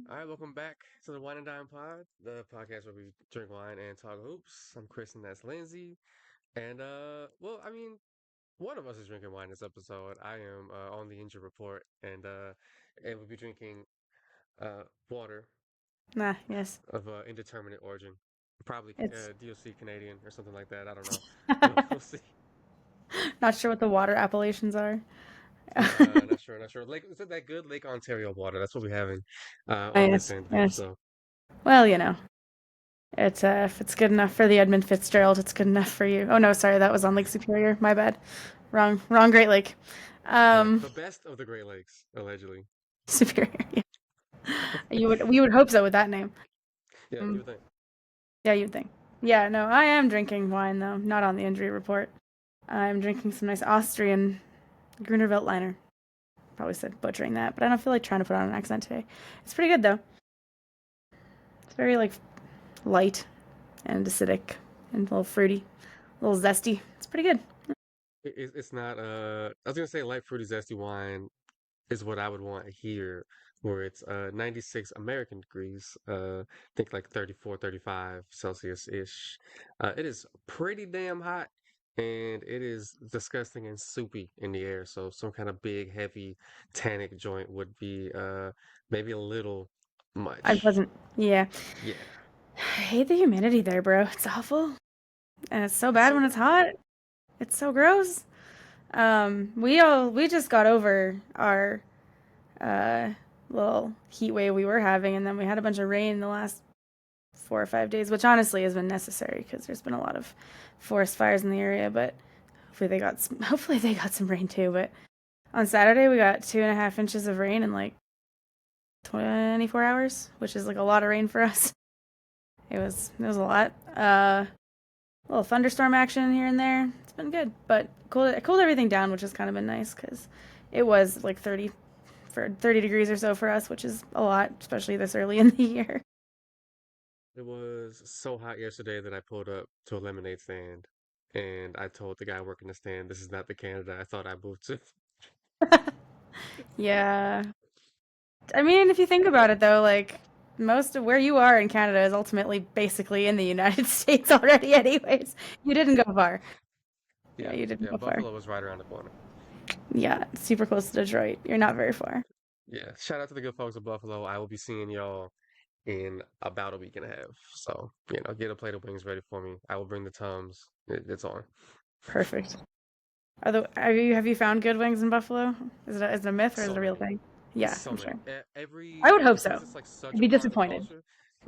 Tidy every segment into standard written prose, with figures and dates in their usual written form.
All right, welcome back to the Wine and Dime Pod, the podcast where we drink wine and talk hoops. I'm Chris and that's Lyndsay. And one of us is drinking wine this episode. I am on the injury report and we'll be drinking water Nah, yes. of indeterminate origin. Probably It's DOC Canadian or something like that. I don't know. We'll see. not sure what the water appellations are. Not sure. Lake, is it that good? Lake Ontario water. That's what we're having on this Yes, end. yes. So Well, it's if it's good enough for the Edmund Fitzgerald, it's good enough for you. Oh no, sorry, that was on Lake Superior. My bad. Wrong Great Lake. Um, the best of the Great Lakes, allegedly. Superior. Yeah. We would hope so with that name. Yeah, you Um, would think. yeah, you'd think. Yeah, no, I am drinking wine though, not on the injury report. I'm drinking some nice Austrian Gruner Veltliner. Probably said butchering that, but I don't feel like trying to put on an accent today. It's pretty good though. It's very like light and acidic and a little fruity, a little zesty. It's pretty good. It's not. I was gonna say light fruity zesty wine is what I would want here, where it's 96 American degrees. Think like 34, 35 Celsius ish. It is pretty damn hot, and it is disgusting and soupy in the air. So some kind of big, heavy, tannic joint would be maybe a little much. Unpleasant. Yeah. Yeah, I hate the humidity there, bro. It's awful. And it's so it's bad so when it's hot. It's so gross. We just got over our uh little heat wave we were having, and then we had a bunch of rain in the last 4 or 5 days, which honestly has been necessary because there's been a lot of forest fires in the area. But hopefully they got some rain too. But on Saturday we got 2.5 inches of rain in like 24 hours, which is like a lot of rain for us. It was a lot. A little thunderstorm action here and there. It's been good, but it cooled everything down, which has kind of been nice because it was like 30 degrees or so for us, which is a lot, especially this early in the year. It was so hot yesterday that I pulled up to a lemonade stand and I told the guy working the stand, this is not the Canada I thought I moved to. Yeah. I mean, if you think about it though, like most of where you are in Canada is ultimately basically in the United States already anyways. You didn't go far. Yeah, Yeah, you didn't yeah, go far. Buffalo was right around the corner. Yeah, super close to Detroit. You're not very far. Yeah, shout out to the good folks of Buffalo. I will be seeing y'all in about a week and a half. So, get a plate of wings ready for me. I will bring the Tums. It's on. Perfect. Have you found good wings in Buffalo? Is it a myth or is So it a real many. thing? Yeah, So I'm many. sure. I Every would hope because so. it's like I'd such a be part of the disappointed. culture.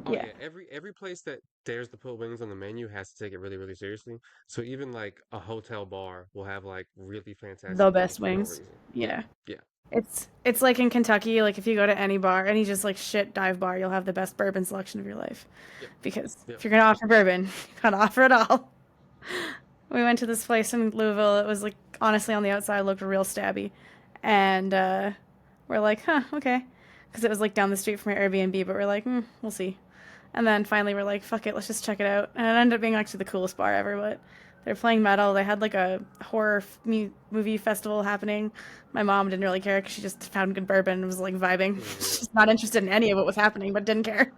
Oh Yeah. yeah, every place that dares to put wings on the menu has to take it really, really seriously. So even like a hotel bar will have like really fantastic The wings best for no wings. reason. Yeah, Yeah. yeah, It's like in Kentucky, like if you go to any bar, any just like shit dive bar, you'll have the best bourbon selection of your life. yep, Because yep. if you're gonna offer bourbon, you gotta offer it all. We went to this place in Louisville. It was like honestly on the outside looked real stabby, and we're like, huh, okay, because it was like down the street from our Airbnb. But we're like, we'll see. And then finally we're like, fuck it, let's just check it out. And it ended up being actually the coolest bar ever. But they're playing metal. They had like a movie festival happening. My mom didn't really care because she just found good bourbon and was like vibing. Yeah. She's not interested in any of what was happening, but didn't care.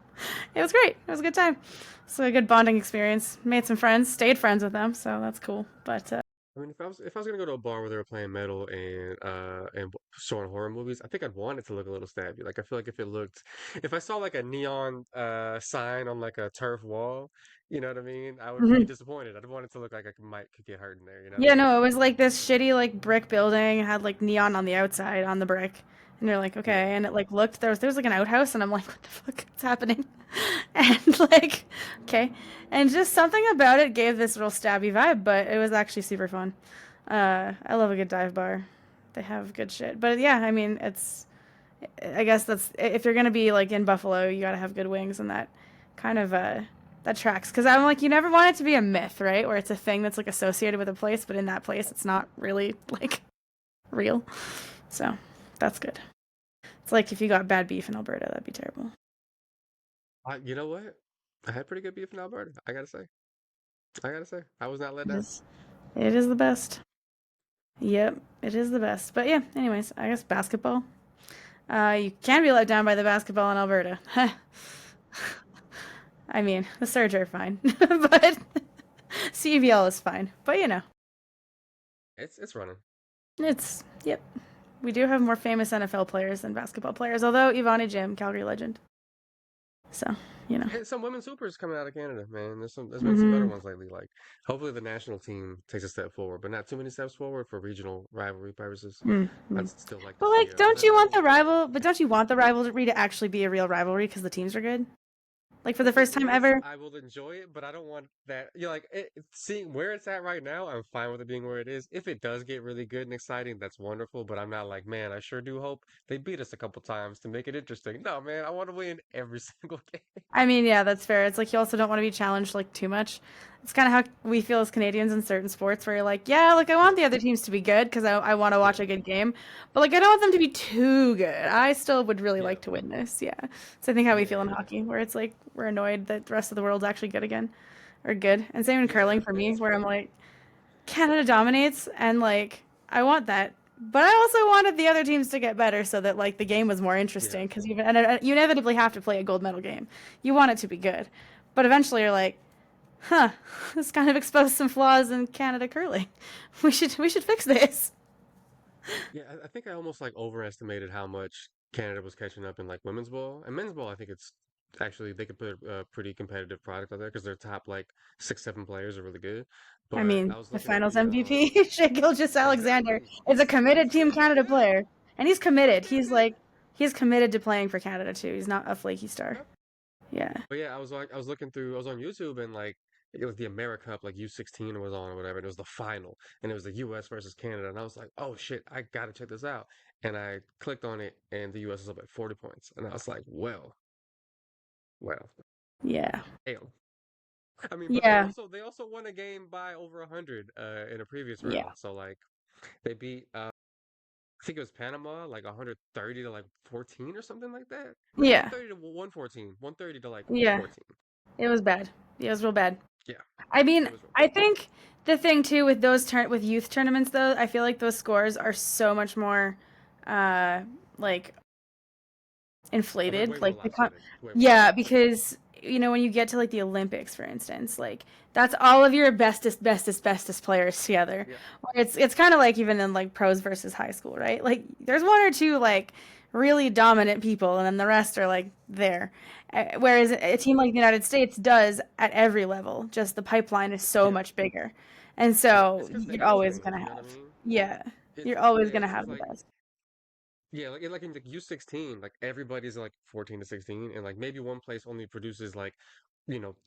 It was great. It was a good time. So a good bonding experience. Made some friends. Stayed friends with them, so that's cool. But I mean, if I was gonna go to a bar where they were playing metal and showing horror movies, I think I'd want it to look a little stabby. Like I feel like if I saw like a neon sign on like a turf wall, you know what I mean? I would be mhm. disappointed. I'd want it to look like could get hurt in there. You know what I Yeah, mean? no, it was like this shitty like brick building. It had like neon on the outside on the brick. And you're like, Yeah. okay. And it like looked there was like an outhouse and I'm like, what the fuck is happening? And like, okay. And just something about it gave this real stabby vibe, but it was actually super fun. I love a good dive bar. They have good shit. But yeah, I mean, I guess that's if you're gonna be like in Buffalo, you gotta have good wings, and that kind of that tracks. Because I'm like, you never want it to be a myth, right? Where it's a thing that's like associated with a place, but in that place, it's not really like real. So that's good. It's like if you got bad beef in Alberta, that'd be terrible. You know what? I had pretty good beef in Alberta. I gotta say. I gotta say. I was not let It down. is. It is the best. Yep, it is the best. But yeah, anyways, I guess basketball. You can be let down by the basketball in Alberta. I mean, the Surge are fine, but CVL is fine. But It's running. it's yep. We do have more famous NFL players than basketball players, although Ivani Jim, Calgary legend. So, you know. Hey, some women supers coming out of Canada, man. There's been some better hmm ones lately. Like hopefully the national team takes a step forward, but not too many steps forward for regional rivalry purposes. hmm I'd still like to But see like, was don't that you want the Lyndsay? rival? But don't you want the rivalry to actually be a real rivalry because the teams are good? Like for the If it first time is, ever. I will enjoy it, but I don't want that. Like seeing where it's at right now, I'm fine with it being where it is. If it does get really good and exciting, that's wonderful. But I'm not like, man, I sure do hope they beat us a couple times to make it interesting. No, man, I want to win every single game. I mean, yeah, that's fair. It's like you also don't want to be challenged like too much. It's kind of how we feel as Canadians in certain sports, where you're like, yeah, like I want Yeah, the other teams to be good because I want to yeah, watch a good game, but like I don't want them to be too good. I still would really yeah, like to win this. Yeah. So I think how we feel in yeah, hockey, where it's like we're annoyed that the rest of the world's actually good again, or good. And same in yeah. curling for me, It's where I'm crazy. like, Canada dominates, and like I want that. But I also wanted the other teams to get better so that like the game was more Yeah, interesting because you inevitably have to play a gold medal game. You want it to be good, but eventually you're like, huh, this kind of exposed some flaws in Canada curling. We should fix this. yeah. I think I almost like overestimated how much Canada was catching up in like women's ball and men's ball. I think it's actually they could put a pretty competitive product out there because their top like 6, 7 players are really good. I But mean, I was the looking at Finals MVP, Shea Gilgeous-Alexander, exactly. is a committed He's Team Canada yeah, player, and he's he's committed. damn good. He's committed to playing for Canada too. He's not a flaky star. Yep. Yeah. But yeah, I was looking through, I was on YouTube and like it was the America Cup, like U16 was on or whatever, and it was the final, and it was the U.S. versus Canada, and I was like, oh shit, I gotta check this out, and I clicked on it, and the U.S. was up at 40 points, and I was like, well, Yeah. damn. I mean, but Yeah. they also won a game by over 100 in a previous Yeah. round, so like they beat I think it was Panama, like 130 to like 14 or something like that. No, Yeah. 130 to 114, 130 to like Yeah. 14. It was bad. It was real bad. Yeah, I mean, it was real I bad. think the thing too with with youth tournaments though, I feel like those scores are so much more uh like Oh, they're inflated. way more Like lopsided. Way more yeah, lopsided. because when you get to like the Olympics, for instance, like that's all of your bestest players together. Yeah, Where it's kind of like even in like pros versus high school, right? Like there's one or two like really dominant people, and then the rest are like there. Whereas a team like the United States does at every level, just the pipeline is so yeah, much bigger, and yeah. so It's because the you're age always range. gonna You know what I have, mean? yeah, It's you're always yeah. gonna It's have because the like best. yeah, like in like U16, like everybody's like 14 to 16, and like maybe one place only produces like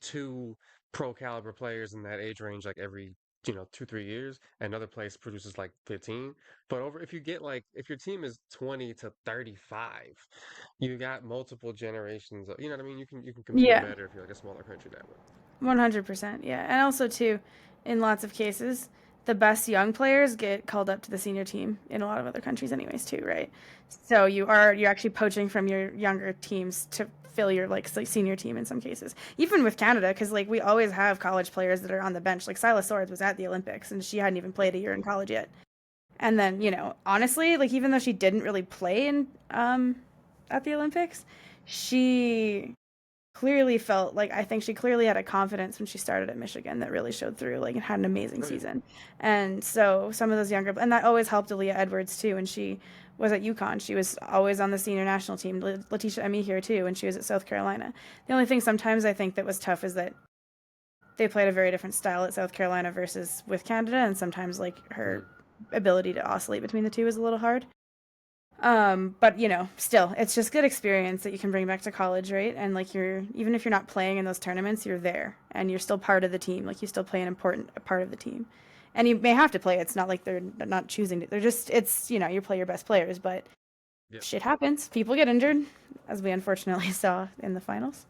two pro caliber players in that age range like every 2, 3 years. Another place produces like 15. But over if you get like if your team is 20 to 35, you got multiple generations. You know what I mean? You can compete Yeah. better if you're like a smaller country that way. 100%. Yeah. And also, too, in lots of cases, the best young players get called up to the senior team in a lot of other countries, anyways, too, right? So you're actually poaching from your younger teams to fill your like senior team in some cases. Even with Canada, because like we always have college players that are on the bench. Like Silas Swords was at the Olympics and she hadn't even Yeah, played a year in college yet. And then honestly, like even though she didn't really play in at the Olympics, she clearly felt like I think she clearly had a confidence when she started at Michigan that really showed through, like, and had an amazing oh yeah, season. And so some of those younger, and that always helped Aaliyah Edwards too. When she was at UConn, she was always on the senior national team. Letitia Emmy here too, when she was at South Carolina. The only thing sometimes I think that was tough is that they played a very different style at South Carolina versus with Canada, and sometimes like her hmm ability to oscillate between the two was a little hard. But still, it's just good experience that you can bring back to college, right? And like even if you're not playing in those tournaments, you're there and you're still part of the team. Like you still play an important part of the team. And you may have to play. It's not like they're not choosing to. They're just you play your best players, but yeah, shit happens. People get injured, as we unfortunately saw in the finals.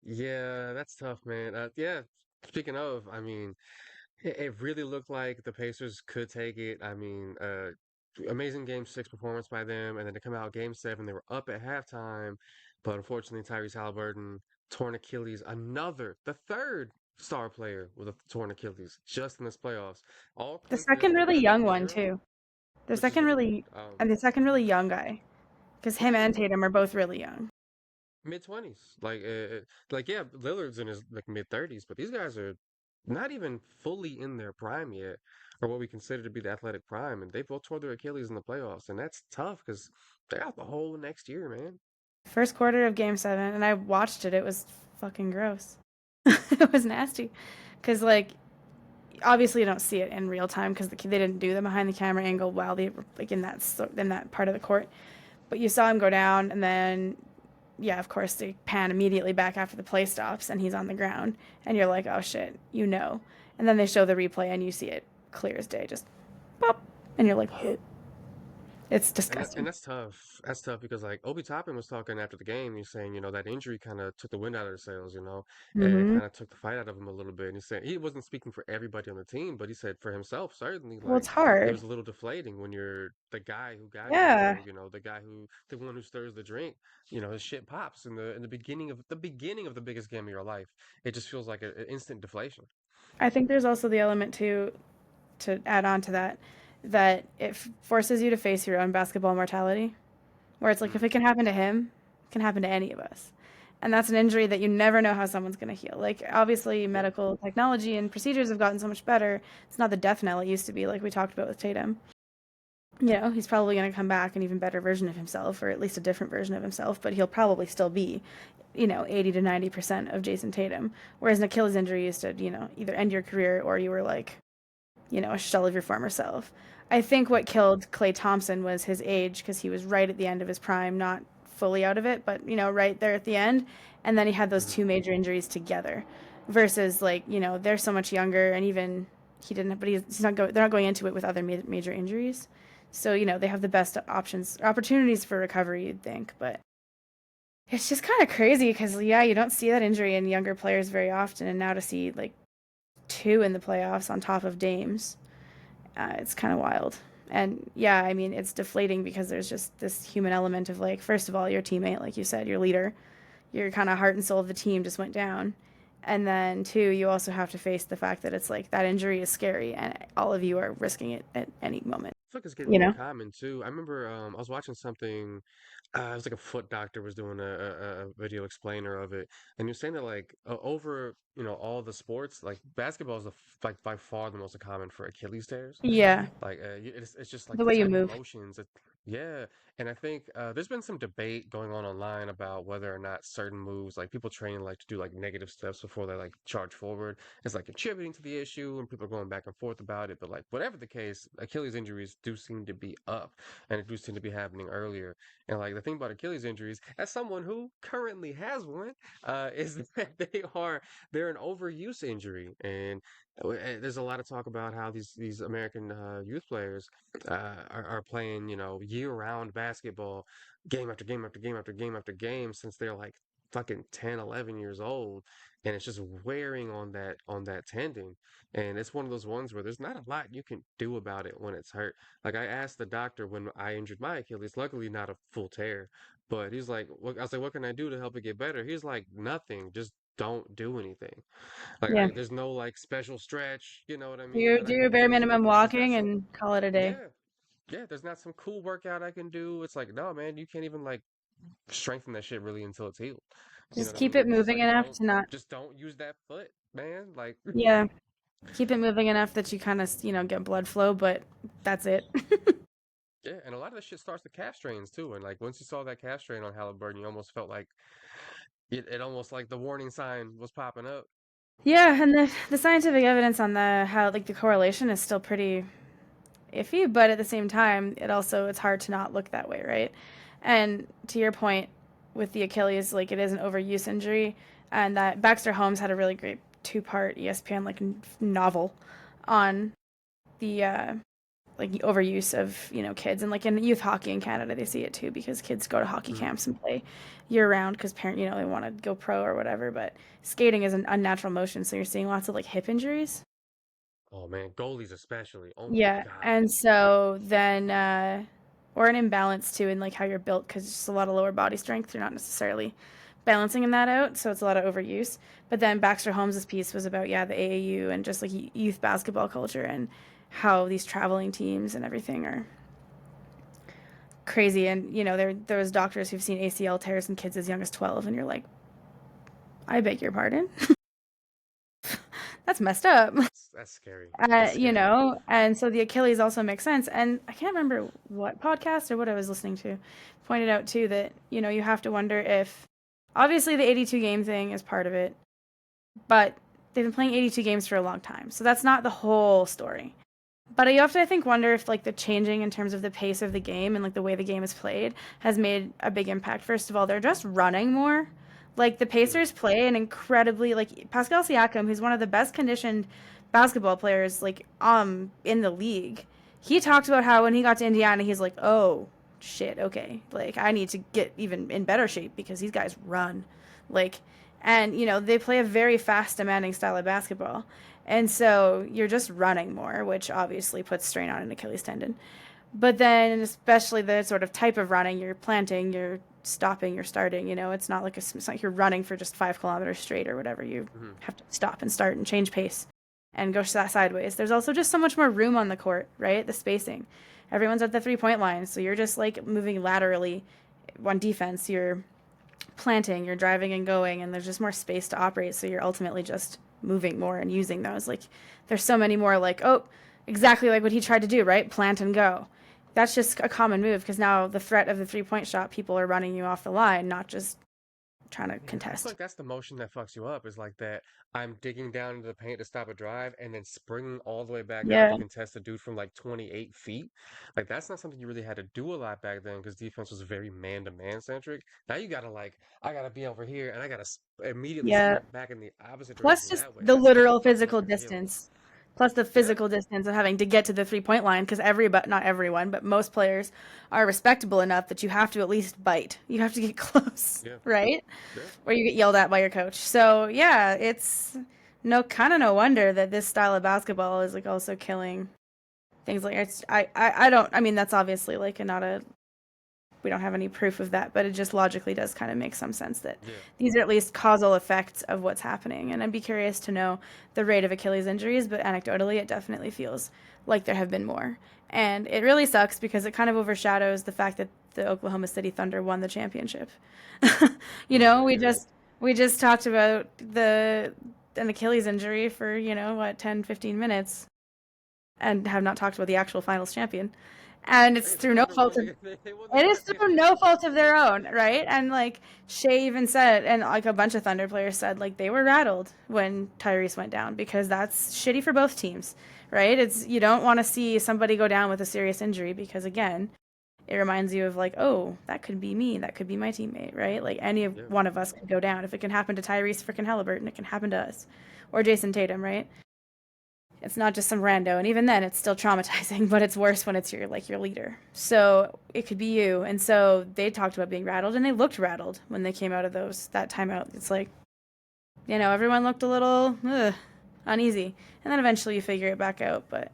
yeah. That's tough, man. Yeah. Speaking of, I mean. It really looked like the Pacers could take it. I mean, amazing game 6 performance by them, and then to come out game 7, they were up at halftime, but unfortunately Tyrese Halliburton torn Achilles, the third star player with a torn Achilles just in this playoffs. All The coincidence second that they really got him young in one Europe, too. The which is second really really weird. and the second really young guy. because him Yeah, and Tatum are both really young. mid-20s. Like yeah, Lillard's in his like mid-30s, but these guys are not even fully in their prime yet, or what we consider to be the athletic prime, and they both tore their Achilles in the playoffs, and that's tough because they got the whole next year, man. First quarter of Game 7, and I watched it. It was fucking gross. It was nasty, because like obviously you don't see it in real time because they didn't do the behind the camera angle while they were like in that part of the court. But you saw him go down, and then yeah, of course they pan immediately back after the play stops, and he's on the ground, and you're like, oh shit, you know. And then they show the replay, and you see it clear as day, just pop, and you're like, it's And disgusting. that's tough. That's tough because like Obi Toppin was talking after the game. He's saying, that injury kind of took the wind out of their sails, and Mm-hmm. kind of took the fight out of him a little bit. And he said he wasn't speaking for everybody on the team, but he said for himself, certainly, Well, like it's it hard. was a little deflating when you're the guy who got here, Yeah, the one who stirs the drink. His shit pops in the beginning of the biggest game of your life. It just feels like an instant deflation. I think there's also the element too to add on to that that it forces you to face your own basketball mortality. Where it's like if Mm, it can happen to him, it can happen to any of us. And that's an injury that you never know how someone's going to heal. Like obviously yeah. medical technology and procedures have gotten so much better. It's not the death knell it used to be like we talked about with Tatum. He's probably going to come back an even better version of himself or at least a different version of himself, but he'll probably still be, 80 to 90% of Jason Tatum. Whereas an Achilles injury used to, either end your career or you were like, a shell of your former self. I think what killed Clay Thompson was his age because he was right at the end of his prime, not fully out of it, but right there at the end. And then he had those Mhm. two major injuries together, versus like they're so much younger, and even he didn't, but he's not go. They're not going into it with other major injuries, so they have the best opportunities for recovery. You'd think, but it's just kind of crazy because yeah, you don't see that injury in younger players very often, and now to see like two in the playoffs on top of Dames, it's kind of wild. And yeah, I mean, it's deflating because there's just this human element of like, first of all, your teammate, like you said, your leader, your kind of heart and soul of the team just went down. And then two, you also have to face the fact that it's like that injury is scary and all of you are risking it at any moment, I feel like it's getting you more know? common too. I remember I was watching something. It was like a foot doctor was doing a video explainer of it, and you're saying that like over all the sports, like basketball is like by far the most common for Achilles tears. Yeah. Like it's just like The the way you tiny move. motions. Yeah, and I think there's been some debate going on online about whether or not certain moves, like people train like to do like negative steps before they like charge forward, is like contributing to the issue, and people are going back and forth about it. But like whatever the case, Achilles injuries do seem to be up, and it do seem to be happening earlier. And like the thing about Achilles injuries, as someone who currently has one, is that they're an overuse injury, and there's a lot of talk about how these American youth players are playing, year-round basketball, game after game after game after game after game since they're like fucking 10, 11 years old, and it's just wearing on that tendon. And it's one of those ones where there's not a lot you can do about it when it's hurt. Like I asked the doctor when I injured my Achilles, luckily not a full tear, but he's like, I was like, what can I do to help it get better? He's like, nothing, just don't do anything. Like Yeah. there's no like special stretch, you know what I mean, You that do I your can bare do. minimum There's not walking some, and call it a day. yeah, yeah, there's not some cool workout I can do. It's like, no, man, you can't even like strengthen that shit really until it's healed. You know Just what I keep mean? it It's just moving like enough to not, just don't use that foot, man. Like, yeah, keep it moving enough that you kind of, get blood flow, but that's it. yeah, and a lot of that shit starts with calf strains too. And like once you saw that calf strain on Halliburton, you almost felt like it almost like the warning sign was popping up. Yeah, and the scientific evidence on the how like the correlation is still pretty iffy, but at the same time, it's hard to not look that way, right? And to your point with the Achilles, like it is an overuse injury, and that Baxter Holmes had a really great two-part ESPN like novel on the like the overuse of kids, and like in youth hockey in Canada they see it too because kids go to hockey Mhm. camps and play year round because parent they want to go pro or whatever, but skating is an unnatural motion, so you're seeing lots of like hip injuries. Oh man, goalies especially. Oh my Yeah, God. and so then or an imbalance too in like how you're built because it's just a lot of lower body strength. You're not necessarily balancing in that out, so it's a lot of overuse. But then Baxter Holmes's piece was about the AAU and just like youth basketball culture and how these traveling teams and everything are crazy. And, there's doctors who've seen ACL tears in kids as young as 12, and you're like, I beg your pardon? That's messed up. That's scary. That's scary. And so the Achilles also makes sense. And I can't remember what podcast or what I was listening to pointed out too that, you have to wonder if obviously the 82 game thing is part of it, but they've been playing 82 games for a long time. So that's not the whole story. But you have to, I think, wonder if like the changing in terms of the pace of the game and like the way the game is played has made a big impact. First of all, they're just running more. Like the Mm, Pacers play an incredibly like Pascal Siakam, who's one of the best conditioned basketball players like in the league. He talked about how when he got to Indiana, he's like, "Oh shit, okay, like I need to get even in better shape because these guys run." Like, and they play a very fast, demanding style of basketball. And so you're just running more, which obviously puts strain on an Achilles tendon. But then, especially the sort of type of running, you're planting, you're stopping, you're starting. It's not like it's not like you're running for just 5 kilometers straight or whatever. You mhm. have to stop and start and change pace and go sideways. There's also just so much more room on the court, right? The spacing. Everyone's at the 3 point line, so you're just like moving laterally. On defense, you're planting, you're driving and going, and there's just more space to operate. So you're ultimately just moving more and using those. Like there's so many more like, oh, exactly like what he tried to do, right? Plant and go. That's just a common move because now the threat of the 3 point shot, people are running you off the line, not just trying to Yeah, I feel contest. like that's the motion that fucks you up. Is like that I'm digging down into the paint to stop a drive and then springing all the way back out to Yeah. contest a dude from like 28 feet. Like that's not something you really had to do a lot back then because defense was very man-to-man centric. Now you gotta like I gotta be over here and I gotta immediately Yeah. sprint back in the opposite Plus direction just that way. the That's literal fucking up physical your Achilles. distance. Plus the Yeah, physical distance of having to get to the 3 point line because not everyone, but most players are respectable enough that you have to at least bite. You have to get close, yeah, right? yeah. Or you get yelled at by your coach. So yeah, it's no wonder that this style of basketball is like also killing things like I don't I mean that's obviously like not a we don't have any proof of that, but it just logically does kind of make some sense that Yeah. these are at least causal effects of what's happening. And I'd be curious to know the rate of Achilles injuries, but anecdotally, it definitely feels like there have been more. And it really sucks because it kind of overshadows the fact that the Oklahoma City Thunder won the championship. you Mm, know, yeah, we you're right. just we just talked about an Achilles injury for, 10, 15 minutes and have not talked about the actual finals champion. And it's Hey, the through no Thunder fault won of they won the it is through no championship. fault of their own, right? And like Shea even said, and like a bunch of Thunder players said, like they were rattled when Tyrese went down because that's shitty for both teams, right? It's you don't want to see somebody go down with a serious injury because again, it reminds you of like, oh, that could be me, that could be my teammate, right? Like any Yeah, one of us could go down. If it can happen to Tyrese freaking Halliburton, it can happen to us, or Jason Tatum, right? It's not just some rando, and even then, it's still traumatizing. But it's worse when it's your leader. So it could be you. And so they talked about being rattled, and they looked rattled when they came out of that timeout. It's like everyone looked a little uneasy, and then eventually you figure it back out. But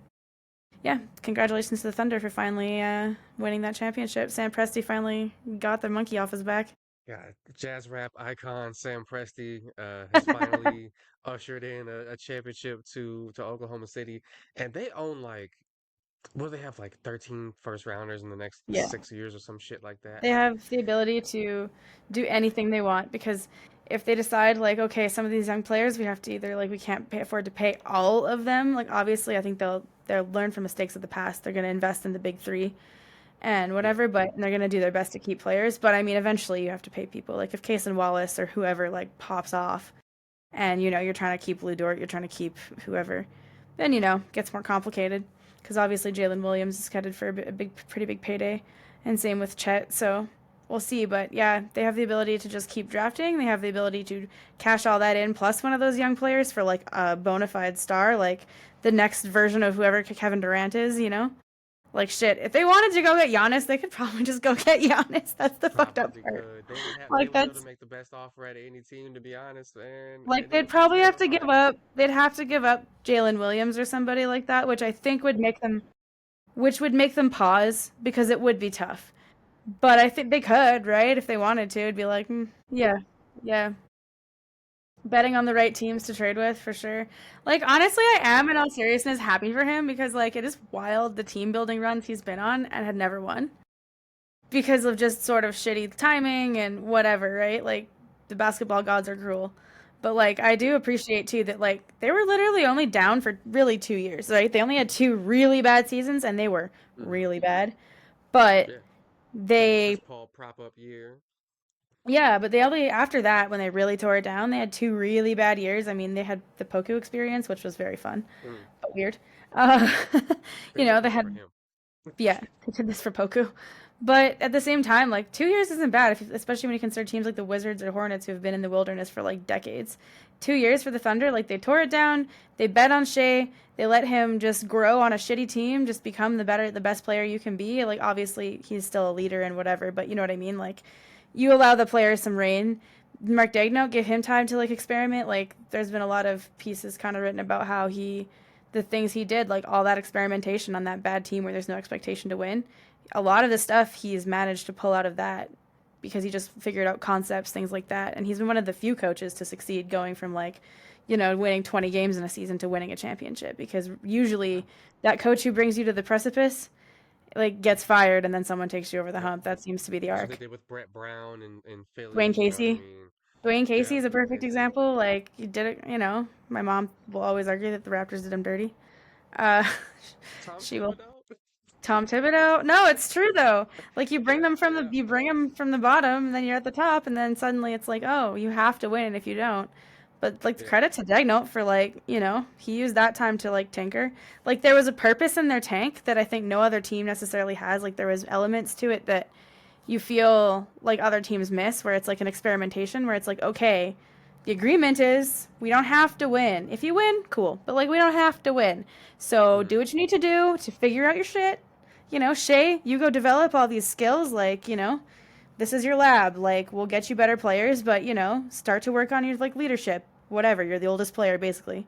yeah, congratulations to the Thunder for finally winning that championship. Sam Presti finally got the monkey off his back. yeah. Jazz rap icon Sam Presti has finally ushered in a championship to Oklahoma City, and they own like well, they have like 13 first rounders in the next Yeah. 6 years or some shit like that. They have the ability to do anything they want because if they decide like okay some of these young players we have to either like we can't afford to pay all of them like obviously I think they'll learn from mistakes of the past they're going to invest in the big three and Yeah, whatever but they're going to do their best to keep players but I mean eventually you have to pay people like if Case and Wallace or whoever like pops off and you're trying to keep Lou Dort you're trying to keep whoever then it gets more complicated because obviously Jalen Williams is headed for a pretty big payday and same with Chet. So we'll see. But yeah, they have the ability to just keep drafting. They have the ability to cash all that in, plus one of those young players for like a bona fide star, like the next version of whoever Kevin Durant is. Like shit, if they wanted to go get Giannis, they could probably just go get Giannis. That's the fucked up probably part. could. They Like would be able to that's make the best offer at any team, to be honest, and like it they'd would be probably have to give terrifying. up. They'd have to give up Jalen Williams or somebody like that, which would make them pause because it would be tough. But I think they could, right? If they wanted to, it'd be like, yeah, yeah. Betting on the right teams to trade with for sure. Like honestly, I am in all seriousness happy for him because like it is wild the team building runs he's been on and had never won. because of just sort of shitty timing and whatever, right? Like the basketball gods are cruel. But like I do appreciate too that like they were literally only down for really 2 years, right? They only had two really bad seasons and they were Hmm. really bad. But Yeah. The they Chris Paul prop up year. yeah, but they only after that when they really tore it down, they had two really bad years. I mean, they had the Poku experience, which was very fun, Mm. but weird. Uh, They did they this for had him. yeah, they did this for Poku. But at the same time, like 2 years isn't bad, especially when you consider teams like the Wizards or Hornets who have been in the wilderness for like decades. 2 years for the Thunder, like they tore it down. They bet on Shea. They let him just grow on a shitty team, just become the best player you can be. Like obviously he's still a leader and whatever, but you know what I mean. Like you allow the players some reign. Mark Daigneault, give him time to like experiment. Like there's been a lot of pieces kind of written about how the things he did, like all that experimentation on that bad team where there's no expectation to win. A lot of the stuff he's managed to pull out of that because he just figured out concepts, things like that. And he's been one of the few coaches to succeed going from like, winning 20 games in a season to winning a championship because Yeah. usually that coach who brings you to the precipice like gets fired and then someone takes you over the Yep. hump. That seems to be the That's what they arc. did with Brett Brown and Dwayne Philly. You know what I Casey. mean? Dwayne Casey Yeah, is a Dwayne perfect Casey. example. Like he did it, my mom will always argue that the Raptors did him dirty. Uh, Tom she will. Thibodeau. Tom Thibodeau. No, it's true though. Like Yeah, yeah, you bring them from the bottom, and then you're at the top, and then suddenly it's like, oh, you have to win if you don't. But like yeah. credit to Degnault for like, he used that time to like tinker. Like there was a purpose in their tank that I think no other team necessarily has. Like there was elements to it that you feel like other teams miss, where it's like an experimentation, where it's like, okay, the agreement is we don't have to win. If you win, cool, but like we don't have to win. So do Mm. what you need to do to figure out your shit. Shay, you go develop all these skills. Like, this is your lab. Like, we'll get you better players, but start to work on your like leadership. Whatever, you're the oldest player basically,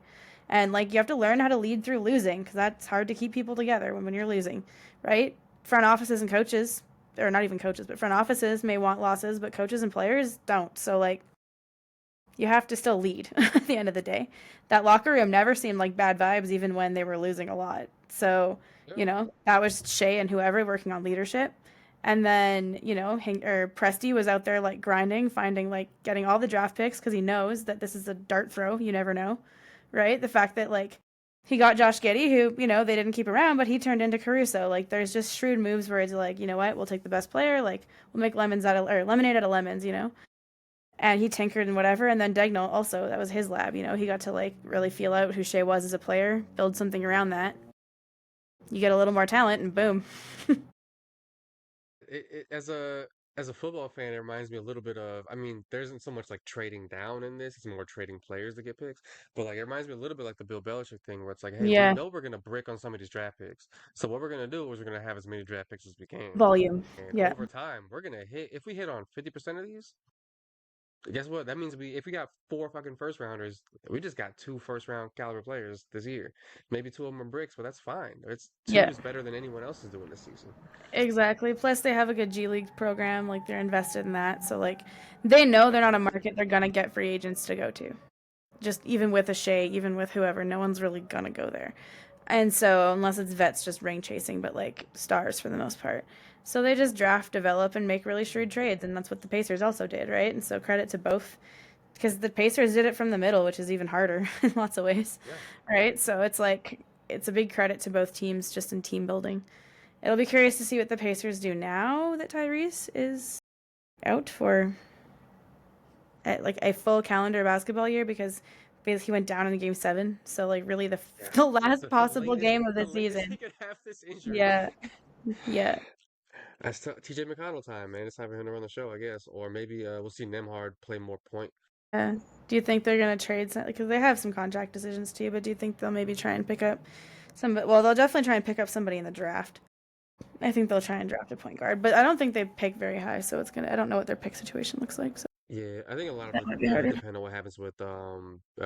and like you have to learn how to lead through losing because that's hard to keep people together when you're losing, right? Front offices and coaches, or not even coaches, but front offices may want losses, but coaches and players don't. So like you have to still lead at the end of the day. That locker room never seemed like bad vibes, even when they were losing a lot. So, Yeah. that was Shay and whoever working on leadership. And then, Presti was out there like grinding, finding like getting all the draft picks because he knows that this is a dart throw. You never know, right? The fact that like he got Josh Giddey, who, they didn't keep around, but he turned into Caruso. Like there's just shrewd moves where it's like, you know what, we'll take the best player, like we'll make lemonade out of lemons. And he tinkered and whatever. And then Dagnall also, that was his lab. He got to like really feel out who Shea was as a player, build something around that. You get a little more talent, and boom. As a football fan, it reminds me a little bit of. I mean, there isn't so much like trading down in this; it's more trading players to get picks. But like, it reminds me a little bit like the Bill Belichick thing, where it's like, hey, we Yeah, know we're gonna brick on some of these draft picks, so what we're gonna do is we're gonna have as many draft picks as we can, volume. and Yeah, over time, we're gonna hit. If we hit on 50% of these, guess what? That means if we got four fucking first rounders, we just got two first round caliber players this year. Maybe two of them are bricks, but that's fine. It's two yeah, is better than anyone else is doing this season. exactly. Plus, they have a good G League program. Like they're invested in that, so like they know they're not a Exactly. market they're gonna get free agents to go to. Just even with a Shea, even with whoever, no one's really gonna go there. And so, unless it's vets just ring chasing, but like stars for the most part. So they just draft, develop, and make really shrewd trades. And that's what the Pacers also did, right? And so, credit to both because the Pacers did it from the middle, which is even harder in lots of ways, Yeah. right? So, it's like, it's a big credit to both teams just in team building. It'll be curious to see what the Pacers do now that Tyrese is out for like a full calendar basketball year because basically he went down in game 7. So, like, really the, Yeah. the last The possible latest game of the the latest he season. could have this injury. Yeah. Yeah. That's TJ McConnell time, man. It's time for him to run the show, I guess. Or maybe we'll see Nemhard play more point. Yeah. Do you think they're gonna trade some? Because they have some contract decisions too. But do you think they'll maybe try and pick up some? Well, they'll definitely try and pick up somebody in the draft. I think they'll try and draft a point guard, but I don't think they pick very high. So it's gonna. I don't know what their pick situation looks like. So Yeah, I think a lot of that it might be will harder. depend on what happens with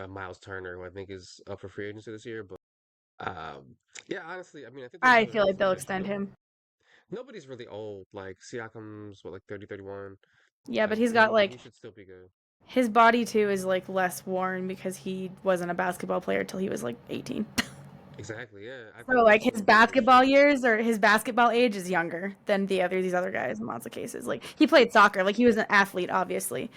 Miles Turner, who I think is up for free agency this year. But yeah, honestly, I mean, I think there's I another feel like they'll like extend him. nobody's really old. Like Siakam's what, like 30, 31. Yeah, but Like he's got he like should still be good. his body too is like less worn because he wasn't a basketball player till he was like 18. Exactly. Yeah, I So think like that's his one of the big basketball issues. years or his basketball age is younger than these other guys in lots of cases. Like he played soccer, like he was an athlete, obviously.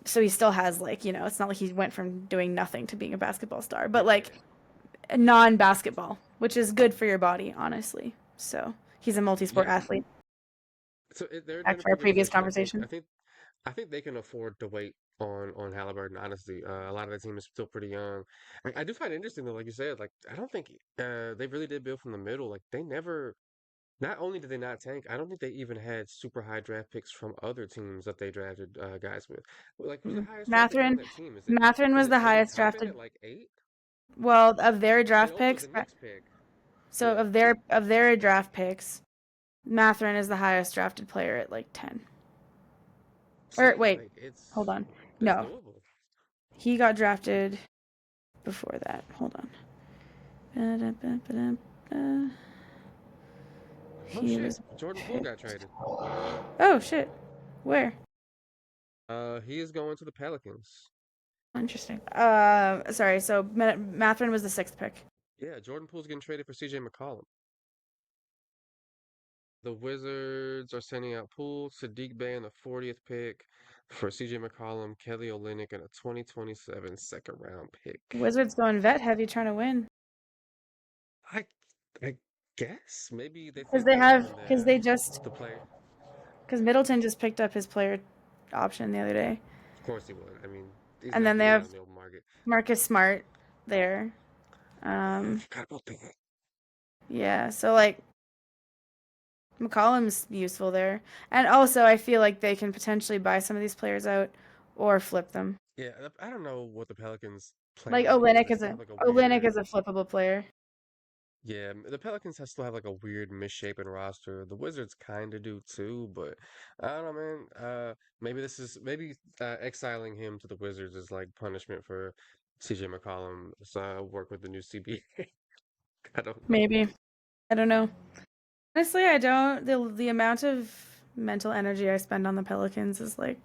So he still has like, it's not like he went from doing nothing to being a basketball star, but like Yeah. non-basketball, which is good for your body, honestly. So he's a multi-sport Yeah. athlete. They're Back in a to our pretty good previous position. conversation. I think they can afford to wait on Halliburton. Honestly, a lot of the team is still pretty young. I do find it interesting though, like you said, like I don't think they really did build from the middle. Like they never. Not only did they not tank, I don't think they even had super high draft picks from other teams that they drafted guys with. Like, who's the highest drafted guy on Matherin, that team? Matherin was the Is it highest Toppin drafted. at like 8? Well, of their And draft Odo's picks, a Knicks pick. so Yeah. of their draft picks, Matherin is the highest drafted player at like 10. Or See, wait, like hold on. it's No, doable. he got drafted before that. Hold on. Oh He shit, was Jordan Poole got picked. traded. Oh shit. Where? He is going to the Pelicans. Interesting. Sorry. So Matherin was the sixth pick. Yeah, Jordan Poole's getting traded for CJ McCollum. The Wizards are sending out Poole, Sadiq Bey in the 40th pick for CJ McCollum, Kelly Olynyk, and a 2027 second round pick. Wizards going vet heavy, trying to win I I guess maybe they because think they'll earn they just the play. because Middleton just picked up his player option the other day, Of course he would. I mean, he's and not then they getting that have on the open market. Marcus Smart there. I Um, forgot about that. yeah. So like McCollum's useful there, and also I feel like they can potentially buy some of these players out or flip them. Yeah, I don't know what the Pelicans' Like plan is. They still have like a Olynyk weird. is a flippable player. Yeah, the Pelicans still have like a weird misshapen roster. The Wizards kind of do too, but I don't know, man. Maybe exiling him to the Wizards is like punishment for CJ McCollum's work with the new CBA. I don't know. Maybe. I don't know. Honestly, I don't. The amount of mental energy I spend on the Pelicans is like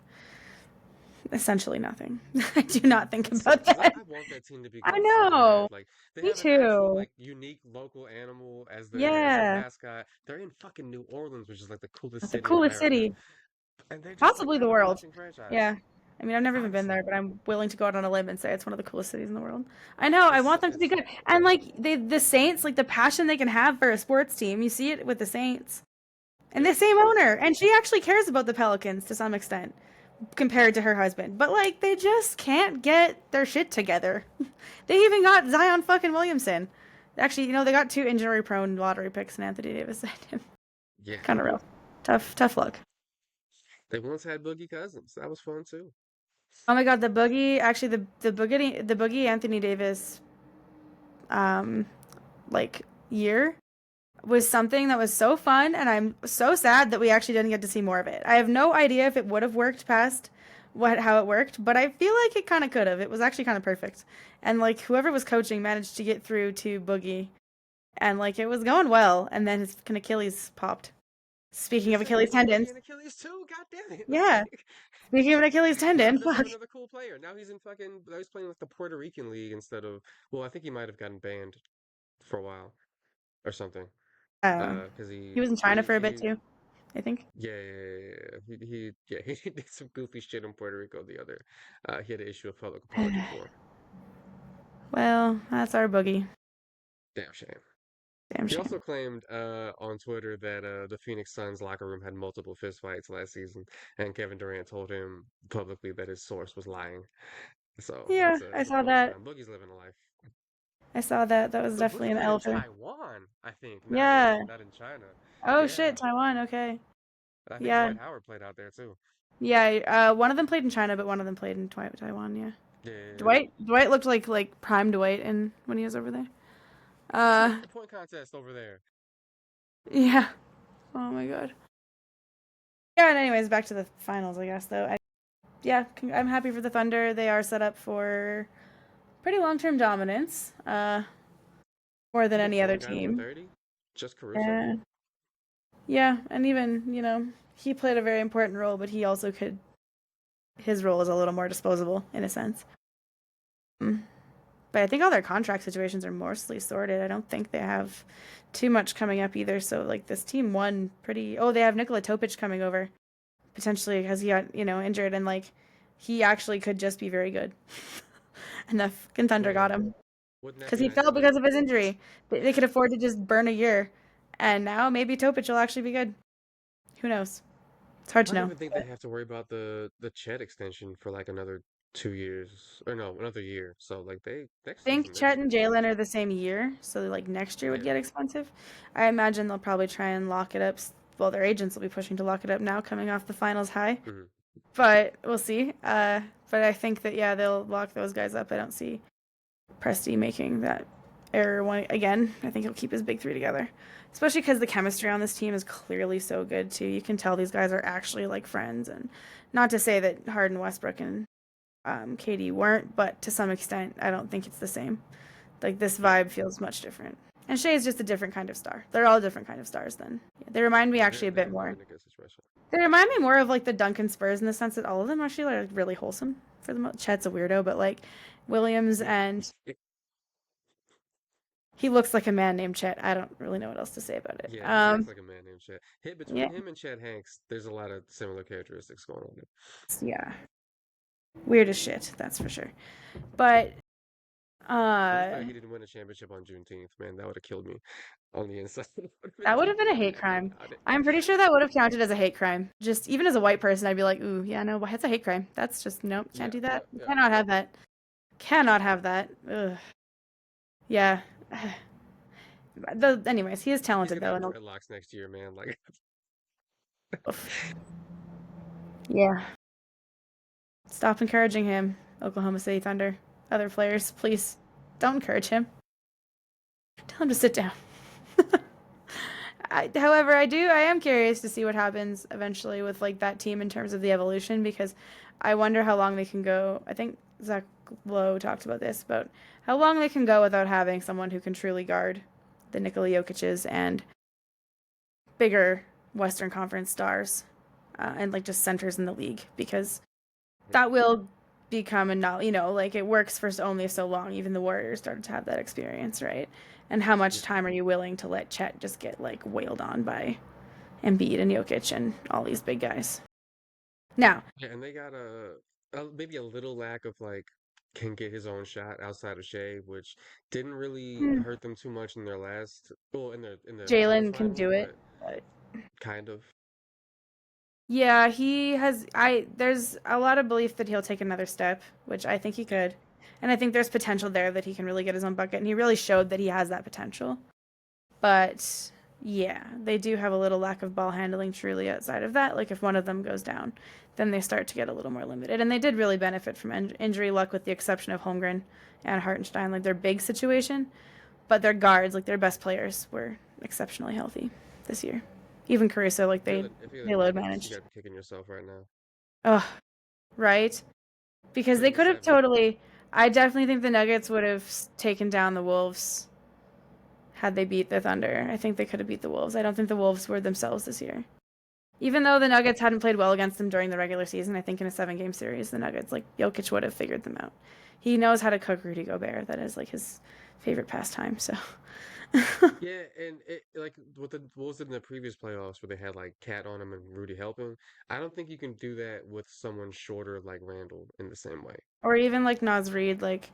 essentially nothing. I do not think That about sucks because that. I want that team to be I good so know. bad. Like they Me have an actual too. like unique local animal as their Yeah. mascot. They're in fucking New Orleans, which is like the coolest The city in coolest America, city, and they're just like possibly the kind of a world. nothing Yeah. franchise. I mean, I've never even been Honestly, there, but I'm willing to go out on a limb and say it's one of the coolest cities in the world. I know. I want them to be it's good. And like the Saints, like the passion they can have for a sports team, you see it with the Saints. And the yep. same owner, and she actually cares about the Pelicans to some extent compared to her husband. But like they just can't get their shit together. They even got Zion fucking Williamson. Actually, they got two injury-prone lottery picks and Anthony Davis signed him. Yeah, Kind of rough. Tough luck. they once had Boogie Cousins. That was fun too. Oh my god, the boogie. Actually, the boogie Anthony Davis, um, like year was something that was so fun, and I'm so sad that we actually didn't get to see more of it. I have no idea if it would have worked past how it worked, but I feel like it kind of could have. It was actually kind of perfect, and like whoever was coaching managed to get through to Boogie, and like it was going well, and then his Achilles popped. Speaking This of happened Achilles to Boogie tendons, and Achilles too. God damn it! yeah. Speaking of an Achilles Now tendon, he doesn't have fuck. another cool player. Now he's in fucking. Now he's playing like the Puerto Rican league instead of. Well, I think he might have gotten banned for a while or something. Uh, Because he was in China for a bit too, I think. he did some goofy shit in Puerto Rico the other. He had to issue a public apology for. Well, that's our Boogie. Damn shame. Damn He shame. also claimed on Twitter that the Phoenix Suns locker room had multiple fistfights last season, and Kevin Durant told him publicly that his source was lying. So Yeah, I it's a saw close that. round. Boogie's living a life. I saw that. That was So definitely Boogie an played in elevator. Taiwan, I think, Yeah. not in China. Oh Yeah, shit, Taiwan. Okay. I think Yeah. Dwight Howard played out there too. Yeah. One of them played in China, but one of them played in Taiwan. Yeah. Yeah. Dwight looked like prime Dwight in when he was over there. He Uh. won the point contest over there. Yeah. Oh my god. Yeah. And anyways, back to the finals, I guess. Though. Yeah. I'm happy for the Thunder. They are set up for pretty long-term dominance. More than You got any other one guy over team. 30? Just Caruso? Yeah. Yeah, and even, he played a very important role, but he also his role is a little more disposable in a sense. Mm. But I think all their contract situations are mostly sorted. I don't think they have too much coming up either. So like this team won pretty. Oh, they have Nikola Topic coming over potentially because he got injured and like he actually could just be very good. And the fucking Thunder got Man, him wouldn't that because be he nice fell to know? because of his injury. They could afford to just burn a year, and now maybe Topic will actually be good. Who knows? It's hard I to don't know. even think they have to worry about the Chet extension for like another 2 years, or no, another year. So like they next I think season they're just Chet and gonna be Jalen are the same year, so like next year would yeah. get expensive. I imagine they'll probably try and lock it up. Well, their agents will be pushing to lock it up now, coming off the finals high. Mhm. But we'll see. But I think that yeah, they'll lock those guys up. I don't see Presti making that error one again. I think he'll keep his big three together, especially because the chemistry on this team is clearly so good too. You can tell these guys are actually like friends, and not to say that Harden, Westbrook, and KD weren't, but to some extent, I don't think it's the same. Like this Yeah, vibe feels much different. And Shea is just a different kind of star. They're all different kind of stars. Then they remind me yeah, actually a they're bit they're more. in a good situation. They remind me more of like the Duncan Spurs in the sense that all of them actually are like really wholesome for the most. Chet's a weirdo, but like Williams Yeah, and he looks like a man named Chet. I don't really know what else to say about it. yeah, he acts like a man named Chet. Hit Yeah, between him and Chad Hanks, there's a lot of similar characteristics going on there. yeah, weird as shit. That's for sure. But And the uh, fact he didn't win a championship on Juneteenth, man, that would have killed me on the inside. It would have been that would have been a devastating hate to hear crime. about it. I'm pretty sure that would have counted as a hate crime. Just even as a white person, I'd be like, ooh, yeah, no, it's a hate crime. That's just nope, can't Yeah, do yeah, that. You yeah. cannot have that. Cannot have that. Ugh. Yeah. Anyways, he is He's talented gonna though, have and dreadlocks next year, man. Like, oof. Yeah. Stop encouraging him, Oklahoma City Thunder. Other players, please don't encourage him. Tell him to sit down. However, I am curious to see what happens eventually with like that team in terms of the evolution because I wonder how long they can go. I think Zach Lowe talked about this about how long they can go without having someone who can truly guard the Nikola Jokic's and bigger Western Conference stars and like just centers in the league because that will become a not like it works for only so long. Even the Warriors started to have that experience, right? And how much yeah, time are you willing to let Chet just get like wailed on by Embiid and Jokic and all these big guys? Now, yeah. And they got maybe a little lack of like can get his own shot outside of Shea, which didn't really hmm, hurt them too much in their last, well, in the Jalen can quarterfinal, do it. but But kind of. yeah, he has. There's a lot of belief that he'll take another step, which I think he Yeah, could, and I think there's potential there that he can really get his own bucket, and he really showed that he has that potential. But yeah, they do have a little lack of ball handling truly outside of that. Like if one of them goes down, then they start to get a little more limited. And they did really benefit from injury luck with the exception of Holmgren and Hartenstein, like their big situation. But their guards, like their best players, were exceptionally healthy this year. Even Caruso, like if you're the they load Nuggets, you managed. gotta be kicking yourself right now. Oh, right? Because Put they him to could have 7. totally. I definitely think the Nuggets would have taken down the Wolves had they beat the Thunder. I think they could have beat the Wolves. I don't think the Wolves were themselves this year. Even though the Nuggets hadn't played well against them during the regular season, I think in a 7 game series, the Nuggets, like Jokic would have figured them out. He knows how to cook Rudy Gobert. That is like his favorite pastime. So, Yeah, and it like with the what was it in the previous playoffs where they had like Cat on him and Rudy helping. I don't think you can do that with someone shorter like Randall in the same way. or even like Naz Reid, like,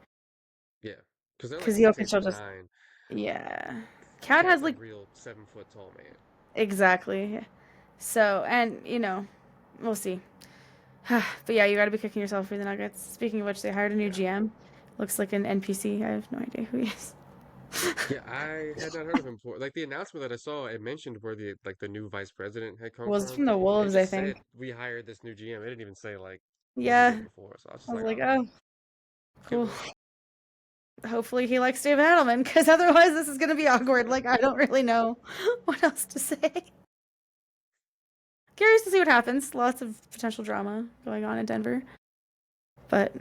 Yeah, because they're like because six Jokic eight, will six just, nine. yeah. Cat Cat's has a like, real 7 foot tall man. exactly. So, and, we'll see. But yeah, you got to be kicking yourself for the Nuggets. Speaking of which, they hired a new Yeah. GM. Looks like an NPC. I have no idea who he is. Yeah, I had not heard of him before. Like the announcement that I saw, it mentioned where the new vice president had come Was from. from the It Wolves, I just said think. we hired this new GM. It didn't even say like what he Yeah, did before. So I was just I was like, like, oh, oh, cool. cool. Hopefully he likes David Adelman, because otherwise this is gonna be awkward. Like I don't really know what else to say. Curious to see what happens. Lots of potential drama going on in Denver, but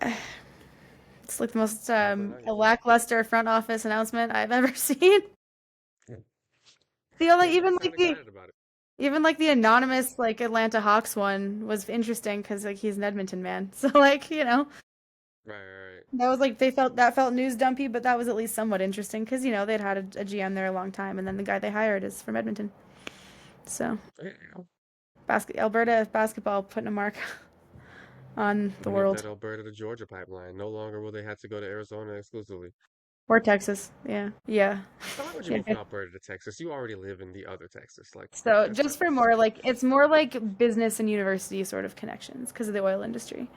uh, it's like the most How's the Nuggets? lackluster front office announcement I've ever seen. The only They didn't sound excited about it. even like the anonymous like Atlanta Hawks one was interesting because like he's an Edmonton man, so like Right, right, That was like that felt news dumpy, but that was at least somewhat interesting because they'd had a GM there a long time, and then the guy they hired is from Edmonton. So right. Yeah. Alberta basketball putting a mark on the Opening up that world. Alberta to Georgia pipeline. No longer will they have to go to Arizona exclusively. Or Texas. Yeah. Yeah. So why would you Yeah. move from Alberta to Texas? You already live in the other Texas. Like So that's just not for more necessary. like it's more like business and university sort of connections because of the oil industry.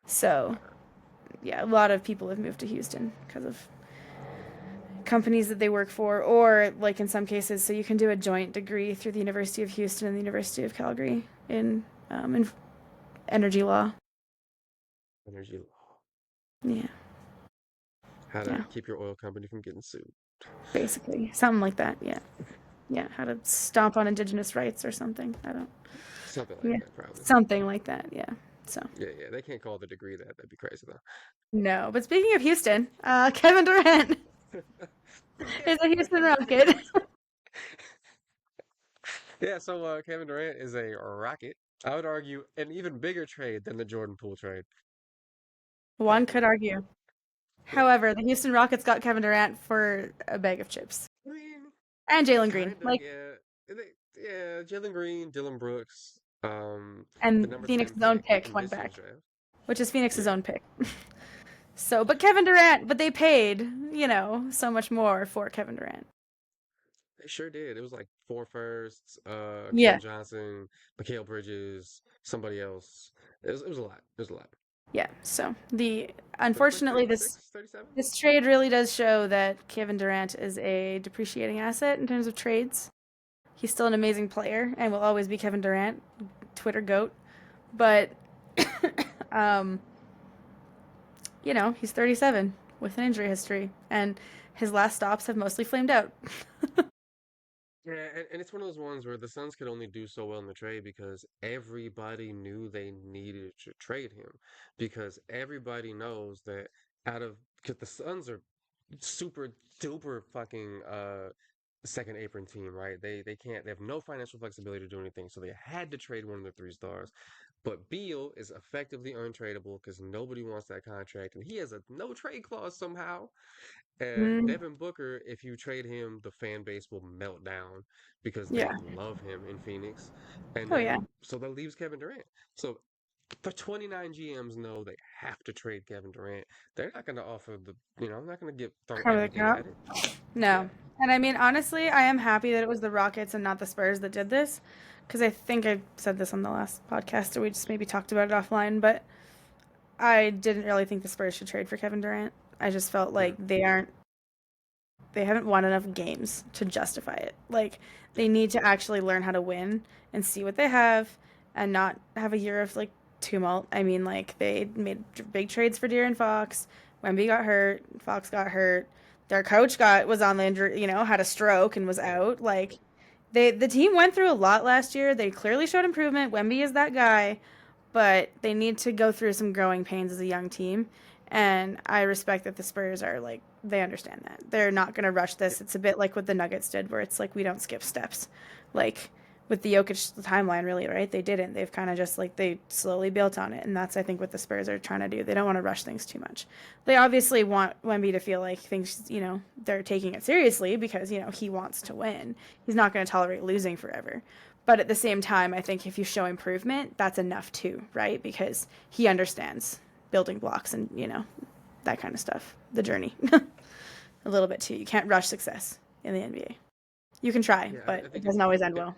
So yeah, a lot of people have moved to Houston because of companies that they work for, or like in some cases, so you can do a joint degree through the University of Houston and the University of Calgary in energy law. Energy law. Yeah, How to yeah, keep your oil company from getting sued. basically something like that. Yeah, yeah, how to stomp on indigenous rights or something. I don't. Something like Yeah, that, probably. something like that. Yeah. So Yeah, yeah. They can't call the degree that. That'd be crazy no, but speaking of Houston, Kevin Durant though. is a Yeah, Houston Kevin Rocket. Durant. Yeah, so Kevin Durant is a rocket. I would argue an even bigger trade than the Jordan Poole trade. One could argue. Yeah. However, the Houston Rockets got Kevin Durant for a bag of chips I mean, and Jalen Green, kinda, like, yeah. Yeah, Jalen Green, Dylan Brooks, the and number 10 Phoenix's own pick pick in went this year's back, draft. which is Phoenix's Yeah, own pick. So, but Kevin Durant, but they paid, so much more for Kevin Durant. they sure did. It was like four firsts, Cam Yeah, Johnson, Mikal Bridges, somebody else. It was a lot. It was a lot. yeah. So the But it's like unfortunately this 36, 37. this trade really does show that Kevin Durant is a depreciating asset in terms of trades. He's still an amazing player and will always be Kevin Durant, Twitter goat. But um, he's 37 with an injury history, and his last stops have mostly flamed out. Yeah, and it's one of those ones where the Suns could only do so well in the trade because everybody knew they needed to trade him. Because everybody knows that because the Suns are super duper fucking second apron team, right? They have no financial flexibility to do anything, so they had to trade one of their three stars. But Beal is effectively untradeable because nobody wants that contract, and he has a no trade clause somehow. And Mm, Devin Booker, if you trade him, the fan base will melt down because they yeah. love him in Phoenix. And Oh yeah. then, so that leaves Kevin Durant. So the 29 GMs know they have to trade Kevin Durant. They're not going to offer I'm not going to throw Cover the everything count. at it. Yeah. No. And I mean, honestly, I am happy that it was the Rockets and not the Spurs that did this. Because I think I said this on the last podcast, or we just maybe talked about it offline. But I didn't really think the Spurs should trade for Kevin Durant. I just felt Yeah. like they haven't won enough games to justify it. Like, Yeah. they need to actually learn how to win and see what they have and not have a year of, like, tumult. I mean, like, they made big trades for De'Aaron Fox. Wemby got hurt. Fox got hurt. Their coach was on the injury, had a stroke and was Yeah. out. Like, the team went through a lot last year. They clearly showed improvement. Wemby is that guy, but they need to go through some growing pains as a young team. And I respect that the Spurs are like, they understand that. They're not going to rush Yeah. this. It's a bit like what the Nuggets did, where it's like, we don't skip steps. Like with the Jokic timeline, really, right? They didn't. They've kind of just like, they slowly built on it. And that's, I think, what the Spurs are trying to do. They don't want to rush things too much. They obviously want Wemby to feel like things, they're taking it seriously because, he wants to win. He's not going to tolerate losing forever. But at the same time, I think if you show improvement, that's enough too, right? Because he understands building blocks and, that kind of stuff, the journey a little bit too. You can't rush success in the NBA. You can try, Yeah. I but it think doesn't always end if well.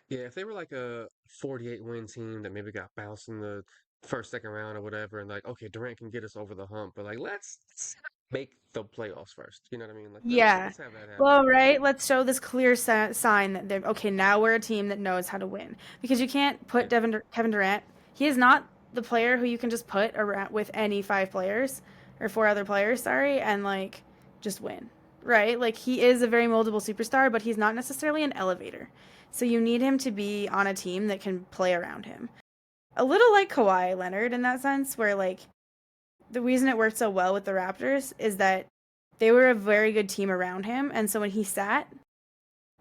yeah, if they were like a 48 win team that maybe got bounced in the first, second round or whatever, and like, okay, Durant can get us over the hump, but like, let's make the playoffs first. You know what I mean? Like, Yeah. let's have that happen. Well, right. Let's show this clear sign that they're okay. Now we're a team that knows how to win because you can't put Yeah. Kevin Durant. He is not the player who you can just put around with any five players or four other players. Sorry, and like just win. Right. Like he is a very moldable superstar, but he's not necessarily an elevator. So you need him to be on a team that can play around him. A little like Kawhi Leonard in that sense, where like the reason it worked so well with the Raptors is that they were a very good team around him, and so when he sat,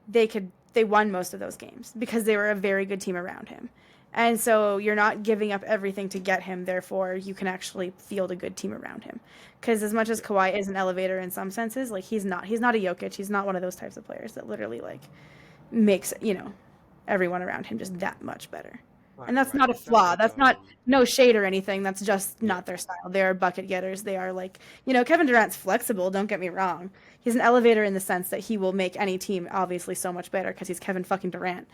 they won most of those games because they were a very good team around him. And so you're not giving up everything to get him, therefore you can actually field a good team around him. Because as much as Yeah. Kawhi is an elevator in some senses, like he's not a Jokic, he's not one of those types of players that literally like makes, everyone around him just that much better. Right, And that's right. not a It's not flaw. like That's not no shade or anything. That's just yeah, not their style. They are bucket getters. They are like, Kevin Durant's flexible, don't get me wrong. He's an elevator in the sense that he will make any team obviously so much better because he's Kevin fucking Durant.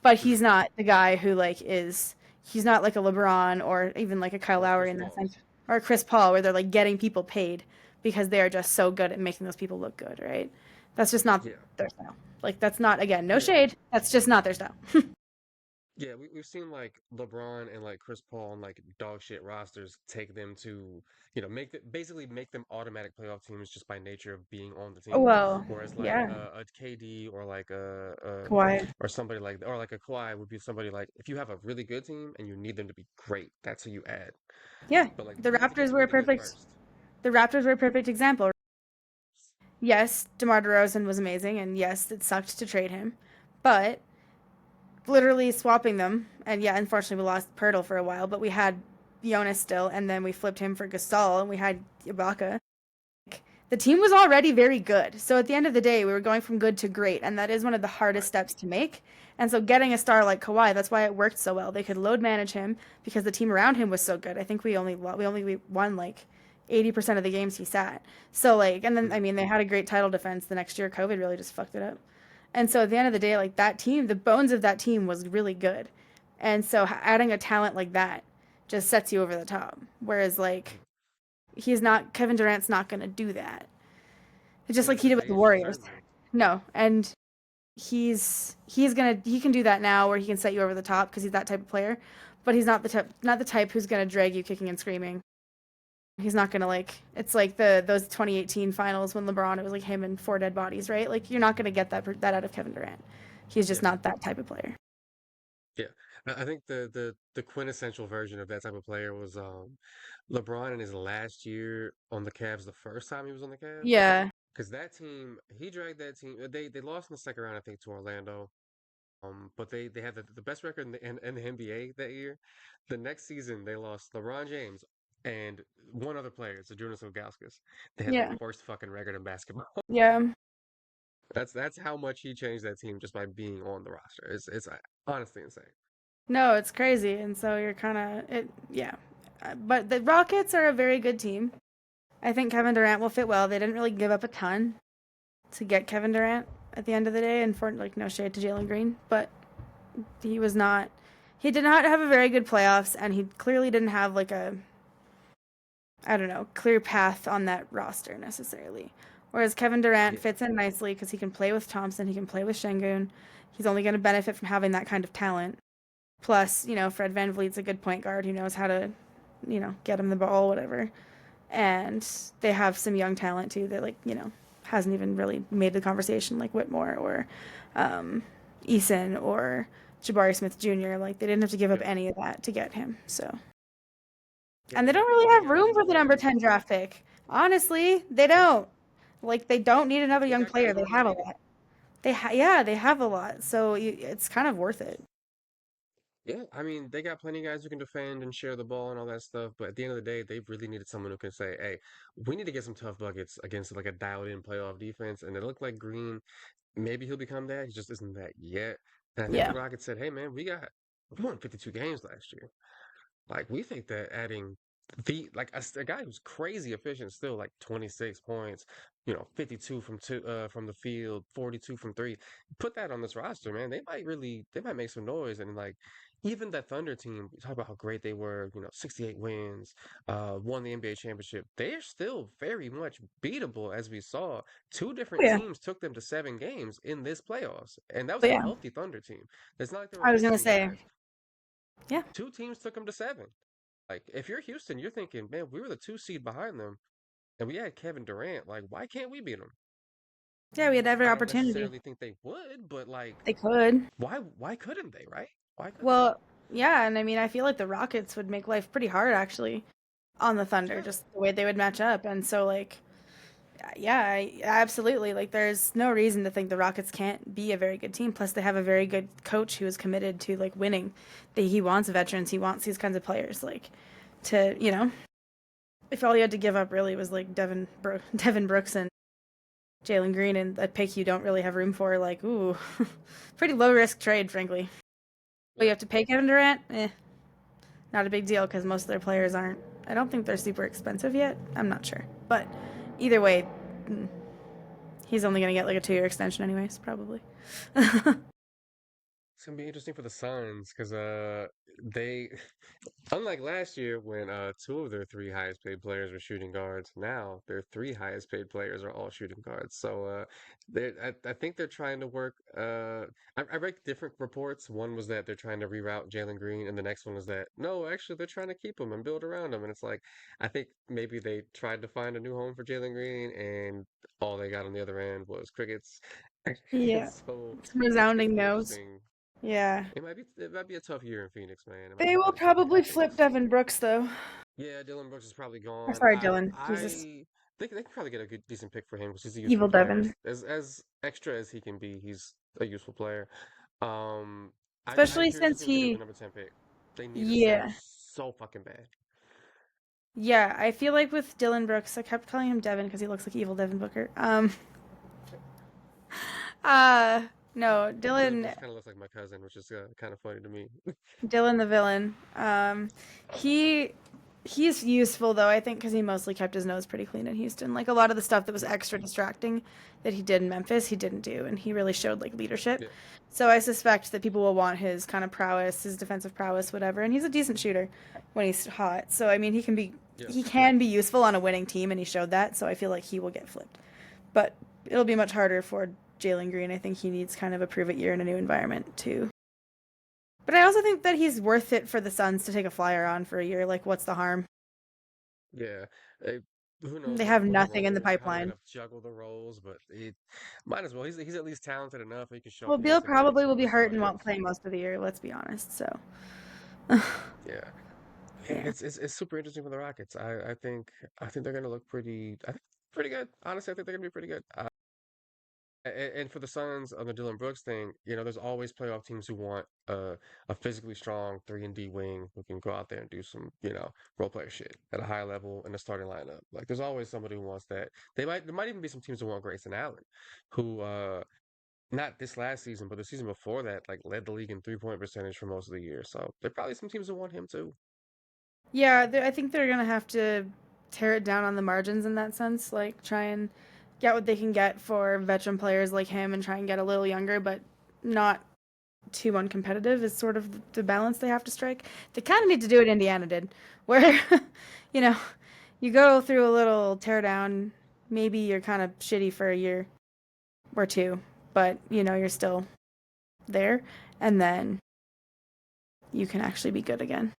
But he's mhm. not the guy who like is he's not like a LeBron or even like a Kyle Or Lowry Chris in that Paul. sense or Chris Paul where they're like getting people paid because they are just so good at making those people look good, right? That's just not Yeah. their style. Like that's not again, no Yeah. shade. That's just not their style. Yeah, we've seen like LeBron and like Chris Paul and like dog shit rosters take them to, basically make them automatic playoff teams just by nature of being on the team. Well, Whereas like yeah, a KD or like Kawhi. or somebody like or like a Kawhi would be somebody like if you have a really good team and you need them to be great, that's who you add. Yeah, But like the you have to get Raptors to were know a the good perfect. first. The Raptors were a perfect example. Yes, DeMar DeRozan was amazing, and yes, it sucked to trade him, but literally swapping them, and yeah, unfortunately we lost Pirtle for a while, but we had Jonas still, and then we flipped him for Gasol, and we had Ibaka. The team was already very good, so at the end of the day, we were going from good to great, and that is one of the hardest Right. steps to make. And so, getting a star like Kawhi, that's why it worked so well. They could load manage him because the team around him was so good. I think we won like 80% of the games he sat. So like, and then I Mhm. mean, they had a great title defense the next year. COVID really just fucked it up. And so at the end of the day, like that team, the bones of that team was really good. And so adding a talent like that just sets you over the top. Whereas like Kevin Durant's not going to do that. It's just Not like at he did this with the age, Warriors. certainly. No, and he can do that now where he can set you over the top because he's that type of player, but he's not the type who's going to drag you kicking and screaming. He's not going to like it's like those 2018 finals when LeBron it was like him and four dead bodies, right? Like you're not going to get that out of Kevin Durant. He's just Yeah. not that type of player. Yeah. I think the quintessential version of that type of player was LeBron in his last year on the Cavs the first time he was on the Cavs. Yeah. Because that team, he dragged that team. They lost in the second round, I think, to Orlando. But they had the best record in the NBA that year. The next season, they lost LeBron James and one other player, it's Jonas Ilgauskas. They had the Yeah. worst fucking record in basketball. Yeah. That's how much he changed that team just by being on the roster. It's honestly insane. No, it's crazy, and so you're kind of it. Yeah, but the Rockets are a very good team. I think Kevin Durant will fit well. They didn't really give up a ton to get Kevin Durant at the end of the day, and for like no shade to Jalen Green, but he was not. He did not have a very good playoffs, and he clearly didn't have like a I don't know clear path on that roster necessarily. Whereas Kevin Durant Yeah. fits in nicely because he can play with Thompson, he can play with Şengün. He's only going to benefit from having that kind of talent. Plus, Fred VanVleet's a good point guard who knows how to, get him the ball, whatever. And they have some young talent too that hasn't even really made the conversation like Whitmore or Eason or Jabari Smith Jr. Like they didn't have to give up Yeah. any of that to get him. So, Yeah, and they and I don't think really they have got room for the number more. 10 draft pick. Honestly, they Yeah. don't. Like they don't need another They young got guys player. who They already have a made it. lot. Yeah, they have a lot. So it's kind of worth it. Yeah, I mean, they got plenty of guys who can defend and share the ball and all that stuff, but at the end of the day, they really needed someone who can say, "Hey, we need to get some tough buckets against like a dialed-in playoff defense." And it looked like Green, maybe he'll become that. He just isn't that yet. And I think the Yeah. Rockets said, "Hey, man, we won 52 games last year. Like we think that adding a guy who's crazy efficient still, like 26 points, 52 from the field, 42 from three. Put that on this roster, man. They might make some noise. And like even that Thunder team, you talk about how great they were, 68 wins, won the NBA championship. They're still very much beatable, as we saw. Two Oh different yeah. teams took them to 7 games in this playoffs, and that was Oh a yeah. healthy Thunder team. It's not like they were I was gonna missing say. guys. Yeah. Two teams took them to seven. Like, if you're Houston, you're thinking, man, we were the two seed behind them, and we had Kevin Durant. Like, why can't we beat them? Yeah, we had every I don't opportunity. necessarily think they would, but like, They could. why couldn't they, right? Why couldn't they? Well, yeah, and I mean, I feel like the Rockets would make life pretty hard actually on the Thunder, Yeah, just the way they would match up. And so, like, Yeah, absolutely. Like, there's no reason to think the Rockets can't be a very good team. Plus, they have a very good coach who is committed to like winning. He wants veterans. He wants these kinds of players. Like, to if all you had to give up really was like Devin Brooks and Jalen Green and a pick you don't really have room for, like, ooh, pretty low risk trade, frankly. But you Yeah. have to pay Kevin Durant. Not a big deal because most of their players aren't. I don't think they're super expensive yet. I'm not sure, but either way, mm, he's only going to get like a 2 year extension, anyways, probably. It's gonna be interesting for the Suns because they unlike last year when two of their three highest paid players were shooting guards, now their three highest paid players are all shooting guards. So I think they're trying to work. I read different reports. One was that they're trying to reroute Jalen Green, and the next one was that no, actually they're trying to keep him and build around him. And it's like I think maybe they tried to find a new home for Jalen Green, and all they got on the other end was crickets. Yeah, So it's it's resounding gonna be no's. interesting. Yeah. It might be a tough year in Phoenix, man. It might They be a will really tough year in probably flip Phoenix. Devin Brooks, though. Yeah, Dylan Brooks is probably Or gone. sorry, I Dylan. Jesus. I think they could probably get a good decent pick for him because he's a useful Evil player. Devin. As extra as he can be, he's a useful player. Um, I'm Especially curious to since see what they do with the he. number 10 pick. They need a center Yeah. so fucking bad. Yeah, I feel like with Dylan Brooks, I kept calling him Devin because he looks like evil Devin Booker. Uh, no, Dylan Dylan Brooks kind of looks like my cousin, which is kind of funny to me. Dylan the villain. He he's useful though, I think, because he mostly kept his nose pretty clean in Houston. Like a lot of the stuff that was extra distracting that he did in Memphis, he didn't do, and he really showed like leadership. Yeah, So I suspect that people will want his kind of prowess, his defensive prowess, whatever. And he's a decent shooter when he's hot. So I mean, yeah, he can be useful on a winning team, and he showed that. So I feel like he will get flipped, but it'll be much harder for Jalen Green. I think he needs kind of a prove it year in a new environment too. But I also think that he's worth it for the Suns to take a flyer on for a year. Like, what's the harm? yeah. Uh, who knows They what have what the nothing in the role, how they're pipeline. gonna juggle the roles, but it might as well. He's at least talented enough. He can show Well, up against Beal the minutes probably and will be against hurt and somebody won't else. play most of the year. Let's be honest. So, Yeah. yeah, It's super interesting for the Rockets. I think they're gonna look pretty good. Honestly, I think they're gonna be pretty good. And for the Suns on the Dylan Brooks thing, there's always playoff teams who want a physically strong 3-and-D wing who can go out there and do some, role player shit at a high level in the starting lineup. Like there's always somebody who wants that. There might even be some teams who want Grayson Allen, who not this last season, but the season before that, like led the league in 3-point percentage for most of the year. So there are probably some teams who want him too. yeah. I think they're gonna have to tear it down on the margins in that sense. Like, try and get what they can get for veteran players like him, and try and get a little younger, but not too uncompetitive. Is sort of the balance they have to strike. They kind of need to do what Indiana did, where you know you go through a little teardown. Maybe you're kind of shitty for a year or two, but you're still there, and then you can actually be good again.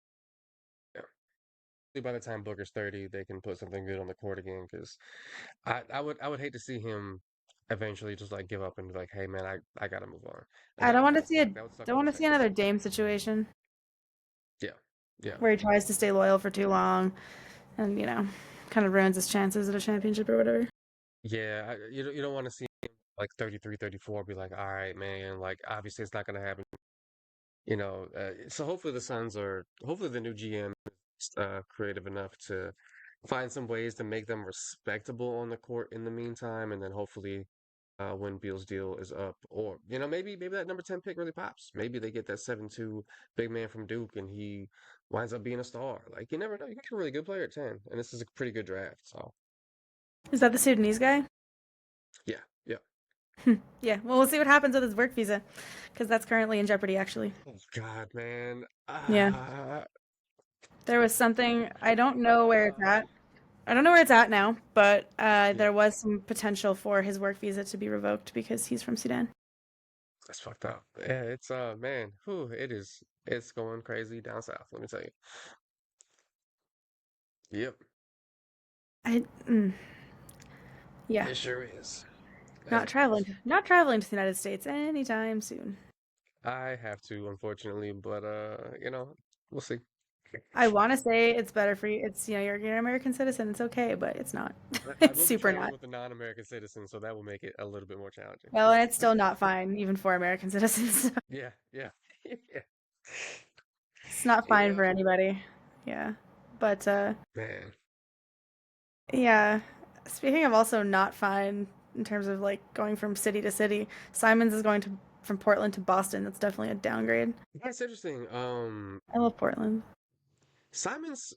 By the time Booker's 30, they can put something good on the court again. Because I would hate to see him eventually just like give up and be like, hey man, I gotta move on. And I that don't would want kind to of see a suck. That would suck don't for want the to see another fans. Dame situation Yeah, yeah, where he tries to stay loyal for too long, and kind of ruins his chances at a championship or whatever. yeah. You don't want to see him like 33, 34, be like, all right, man. Like obviously it's not gonna happen. So hopefully the new GM is creative enough to find some ways to make them respectable on the court in the meantime, and then hopefully when Beal's deal is up, or maybe that number 10 pick really pops. Maybe they get that 7-2 big man from Duke, and he winds up being a star. Like you never know. You can get a really good player at 10, and this is a pretty good draft. So Is that the Sudanese guy? yeah, yeah. Yeah. Well, we'll see what happens with his work visa, because that's currently in jeopardy. Actually, Oh God, man. yeah. There was something I don't know where it's at. I don't know where it's at now, but Yeah, there was some potential for his work visa to be revoked because he's from Sudan. that's fucked up. Yeah, it's man, whew, it is. It's going crazy down south. Let me tell you. Yep, I mm, yeah, it sure is. As not it goes. traveling to the United States anytime soon. I have to, unfortunately, but we'll see. I want to say it's better for you. It's, you're an American citizen. It's okay, but it's not. I It's will be super traveling not. with a non-American citizen, so that will make it a little bit more challenging. Well, and it's still not fine, even for American citizens. Yeah, yeah, yeah, It's not fine yeah. for anybody. Yeah. But Man, yeah. Speaking of also not fine in terms of like going from city to city, Simons is going to from Portland to Boston. That's definitely a downgrade. that's interesting. I love Portland. Simons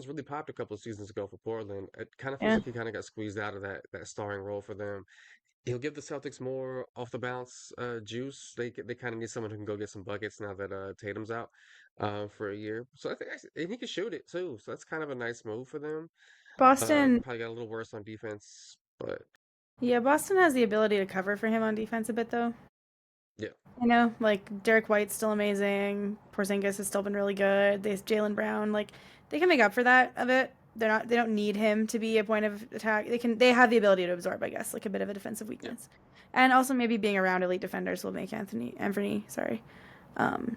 really popped a couple of seasons ago for Portland. It kind of feels Yeah. like he kind of got squeezed out of that starring role for them. He'll give the Celtics more off the bounce juice. They kind of need someone who can go get some buckets now that Tatum's out for a year. So I think actually, and he can shoot it too. So that's kind of a nice move for them. Boston, Probably got a little worse on defense, but yeah, Boston has the ability to cover for him on defense a bit though. yeah, Like Derek White's still amazing. Porzingis has still been really good. There's Jalen Brown. Like they can make up for that a bit. They don't need him to be a point of attack. They have the ability to absorb, I guess, like a bit of a defensive yeah, weakness. And also maybe being around elite defenders will make Anthony, sorry,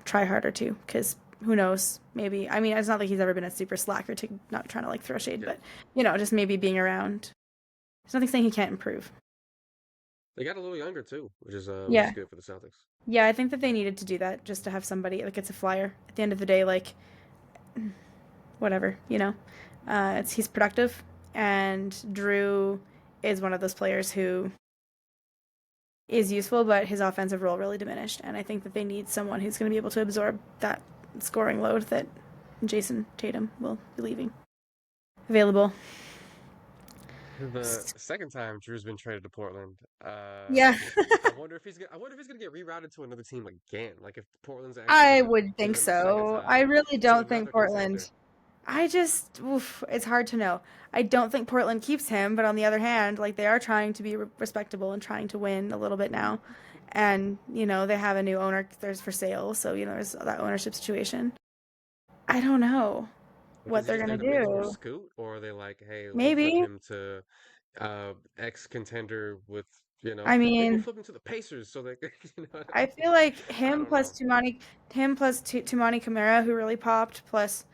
try harder too. Because who knows? Maybe, I mean, it's not like he's ever been a super slacker to not trying to like throw shade, yeah. but just maybe being around. There's nothing saying he can't improve. They got a little younger too, which is Yeah. good for the Celtics. Yeah, I think that they needed to do that just to have somebody like it's a flyer. At the end of the day, like whatever. It's he's productive, and Drew is one of those players who is useful, but his offensive role really diminished. And I think that they need someone who's going to be able to absorb that scoring load that Jason Tatum will be leaving available. The second time Drew's been traded to Portland, Yeah, I wonder if he's gonna get rerouted to another team again. Like if Portland's actually I gonna would give think him a second so. I time really to don't think another contender. Portland. It's hard to know. I don't think Portland keeps him, but on the other hand, like they are trying to be respectable and trying to win a little bit now. And, they have a new owner there's for sale, so, there's that ownership situation. I don't know Like, is what he they're just gonna there to make more do. scoot, or are they like, hey, we'll flip Maybe. him to ex contender with I maybe we'll mean, flip him to the Pacers so they I feel like I don't know. Him plus Tumani Kamara, who really popped, plus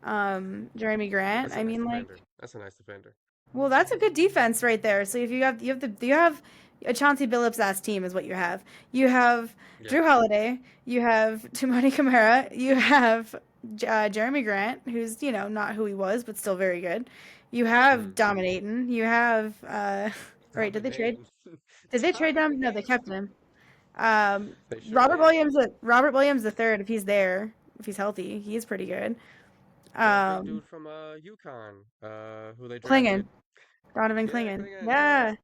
Jeremy Grant. That's a I nice mean, like, defender. That's a nice defender. well, that's a good defense right there. So if you have a Chauncey Billups ass team is what you have. You have Yeah. Drew Holiday, you have Tumani Kamara, you have Jeremy Grant, who's not who he was, but still very good. You have Mm. dominating. You have right? Dominating. Did they trade him? No, they kept Dominating. him. They sure did. Robert Williams the third, if he's there, if he's healthy, he's pretty good. That big Um, dude from UConn, who they Klingon, drafted. Donovan Yeah, Klingon. Klingon, yeah.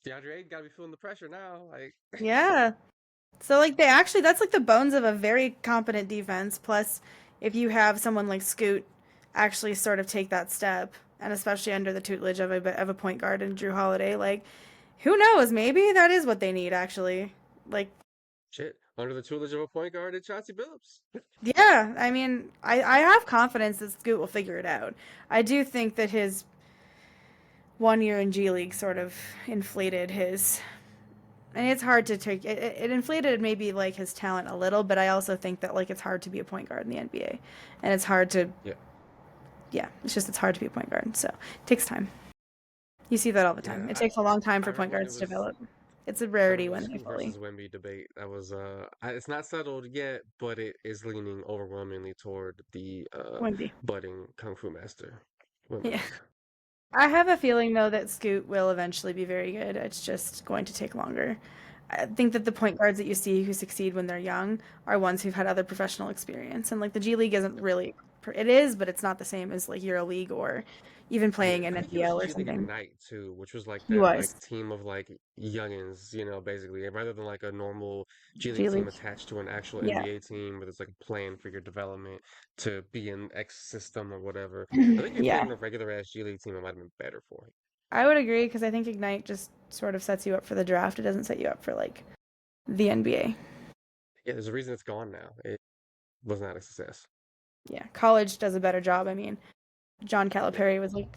Yeah, DeAndre Ayton gotta be feeling the pressure now. Like, yeah. So like that's like the bones of a very competent defense. Plus, if you have someone like Scoot actually sort of take that step, and especially under the tutelage of a point guard and Drew Holiday, like who knows? Maybe that is what they need actually. Like, shit, under the tutelage of a point guard at Chauncey Billups. yeah, I mean, I have confidence that Scoot will figure it out. I do think that his 1 year in G League sort of inflated his and it's hard to take it inflated maybe like his talent a little, but I also think that like it's hard to be a point guard in the NBA, and it's hard to Yeah, it's hard to be a point guard, so it takes time. You see that all the time. yeah. It takes a long time I for point remember when it guards to was develop. It's a kind of rarity a when they Scoot fully. versus Wemby debate. That was it's not settled yet, but it is leaning overwhelmingly toward the Wemby. budding kung fu master, Yeah. Wemby. I have a feeling though that Scoot will eventually be very good. It's just going to take longer. I think that the point guards that you see who succeed when they're young are ones who've had other professional experience. And like the G League isn't Yeah. really, it is, but it's not the same as like EuroLeague or even Yeah, playing in I think he was NBL or G League something. Ignite too, which was like He that like was team of like youngins, basically, and rather than like a normal G League G team League. attached to an actual Yeah. NBA team where there's like a plan for your development to be in X system or whatever. I think if he played Yeah. in a regular ass G League team, it might have been better for him. I would agree because I think Ignite just sort of sets you up for the draft. It doesn't set you up for like the NBA. Yeah, there's a reason it's gone now. It was not a success. Yeah. College does a better job. I mean, John Yeah. Calipari was like,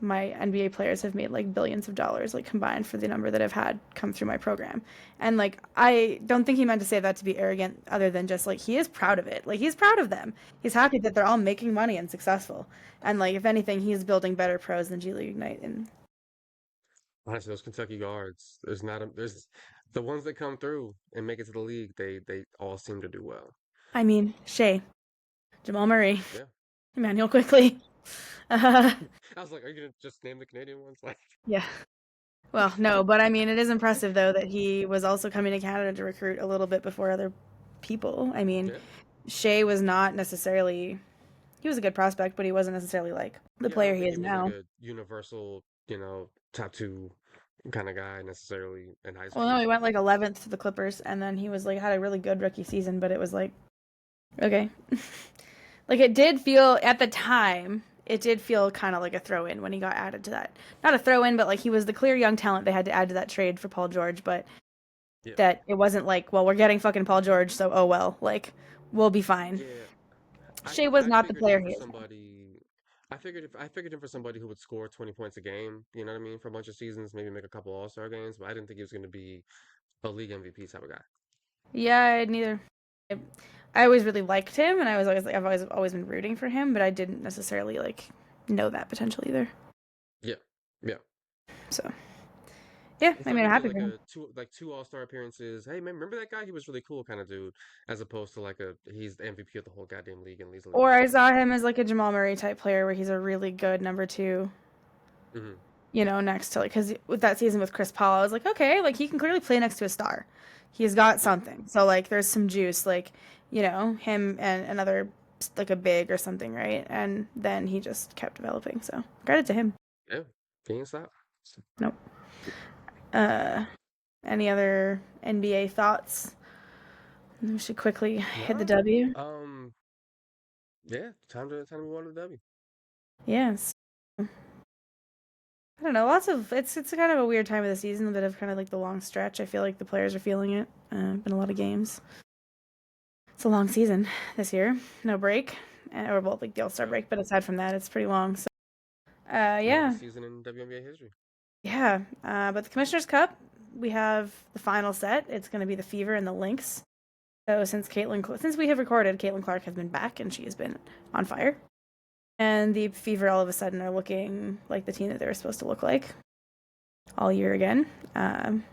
my NBA players have made like billions of dollars like combined for the number that I've had come through my program. And like I don't think he meant to say that to be arrogant other than just like he is proud of it. Like he's proud of them. He's happy that they're all making money and successful. And like if anything, he's building better pros than G League Ignite. And Honestly, those Kentucky guards, there's the ones that come through and make it to the league, they all seem to do well. I mean, Shea, Jamal Murray, Yeah. Emmanuel Quickly. Uh, I was like, are you gonna just name the Canadian ones? Like, yeah. Well, no, but I mean, it is impressive though that he was also coming to Canada to recruit a little bit before other people. I mean, yeah. Shea was not necessarily, he was a good prospect, but he wasn't necessarily like the Yeah, I player don't he think is he was like now. a universal, top two kind of guy necessarily in high Well, no, school. he went like 11th to the Clippers, and then he was like had a really good rookie season, but it was like okay, like it did feel at the time. It did feel kind of like a throw in when he got added to that. Not a throw in, but like he was the clear young talent they had to add to that trade for Paul George. But Yeah. that it wasn't like, well, we're getting fucking Paul George, so oh well, like we'll be fine. Yeah. Shea was I not the figured him player for he is now. somebody. I figured him for somebody who would score 20 points a game. You know what I mean? For a bunch of seasons, maybe make a couple All-Star games. But I didn't think he was going to be a league MVP type of guy. Yeah, neither. I, I always really liked him, and I was always like, I've always been rooting for him, but I didn't necessarily like know that potential either. Yeah. Yeah. So yeah, He I felt mean, like I'm he had happy for him. like two All-Star appearances. Hey man, remember that guy? He was really cool kind of dude, as opposed to like a he's the MVP of the whole goddamn league and leads the league in Or I assists. saw him as like a Jamal Murray type player where he's a really good number two, Hmm. next to like, because with that season with Chris Paul, I was like, okay, like he can clearly play next to a star. He's got Yeah. something. So like there's some juice, like, him and another like a big or something, right? And then he just kept developing. So credit to him. Yeah. He ain't stop. Nope. Uh, any other NBA thoughts? We should quickly hit the Nah. W. Yeah. Time to move on to the W. Yes. I don't know. Lots of it's kind of a weird time of the season, a bit of kind of like the long stretch. I feel like the players are feeling it. Been a lot of games. It's a long season this year. No break, or well, like the All Star Yep. break. But aside from that, it's pretty long. So, Longest yeah, season in WNBA history. yeah. But the Commissioner's Cup, we have the final set. It's going to be the Fever and the Lynx. So since we have recorded, Caitlin Clark has been back and she has been on fire. And the Fever all of a sudden are looking like the team that they were supposed to look like all year again. Um,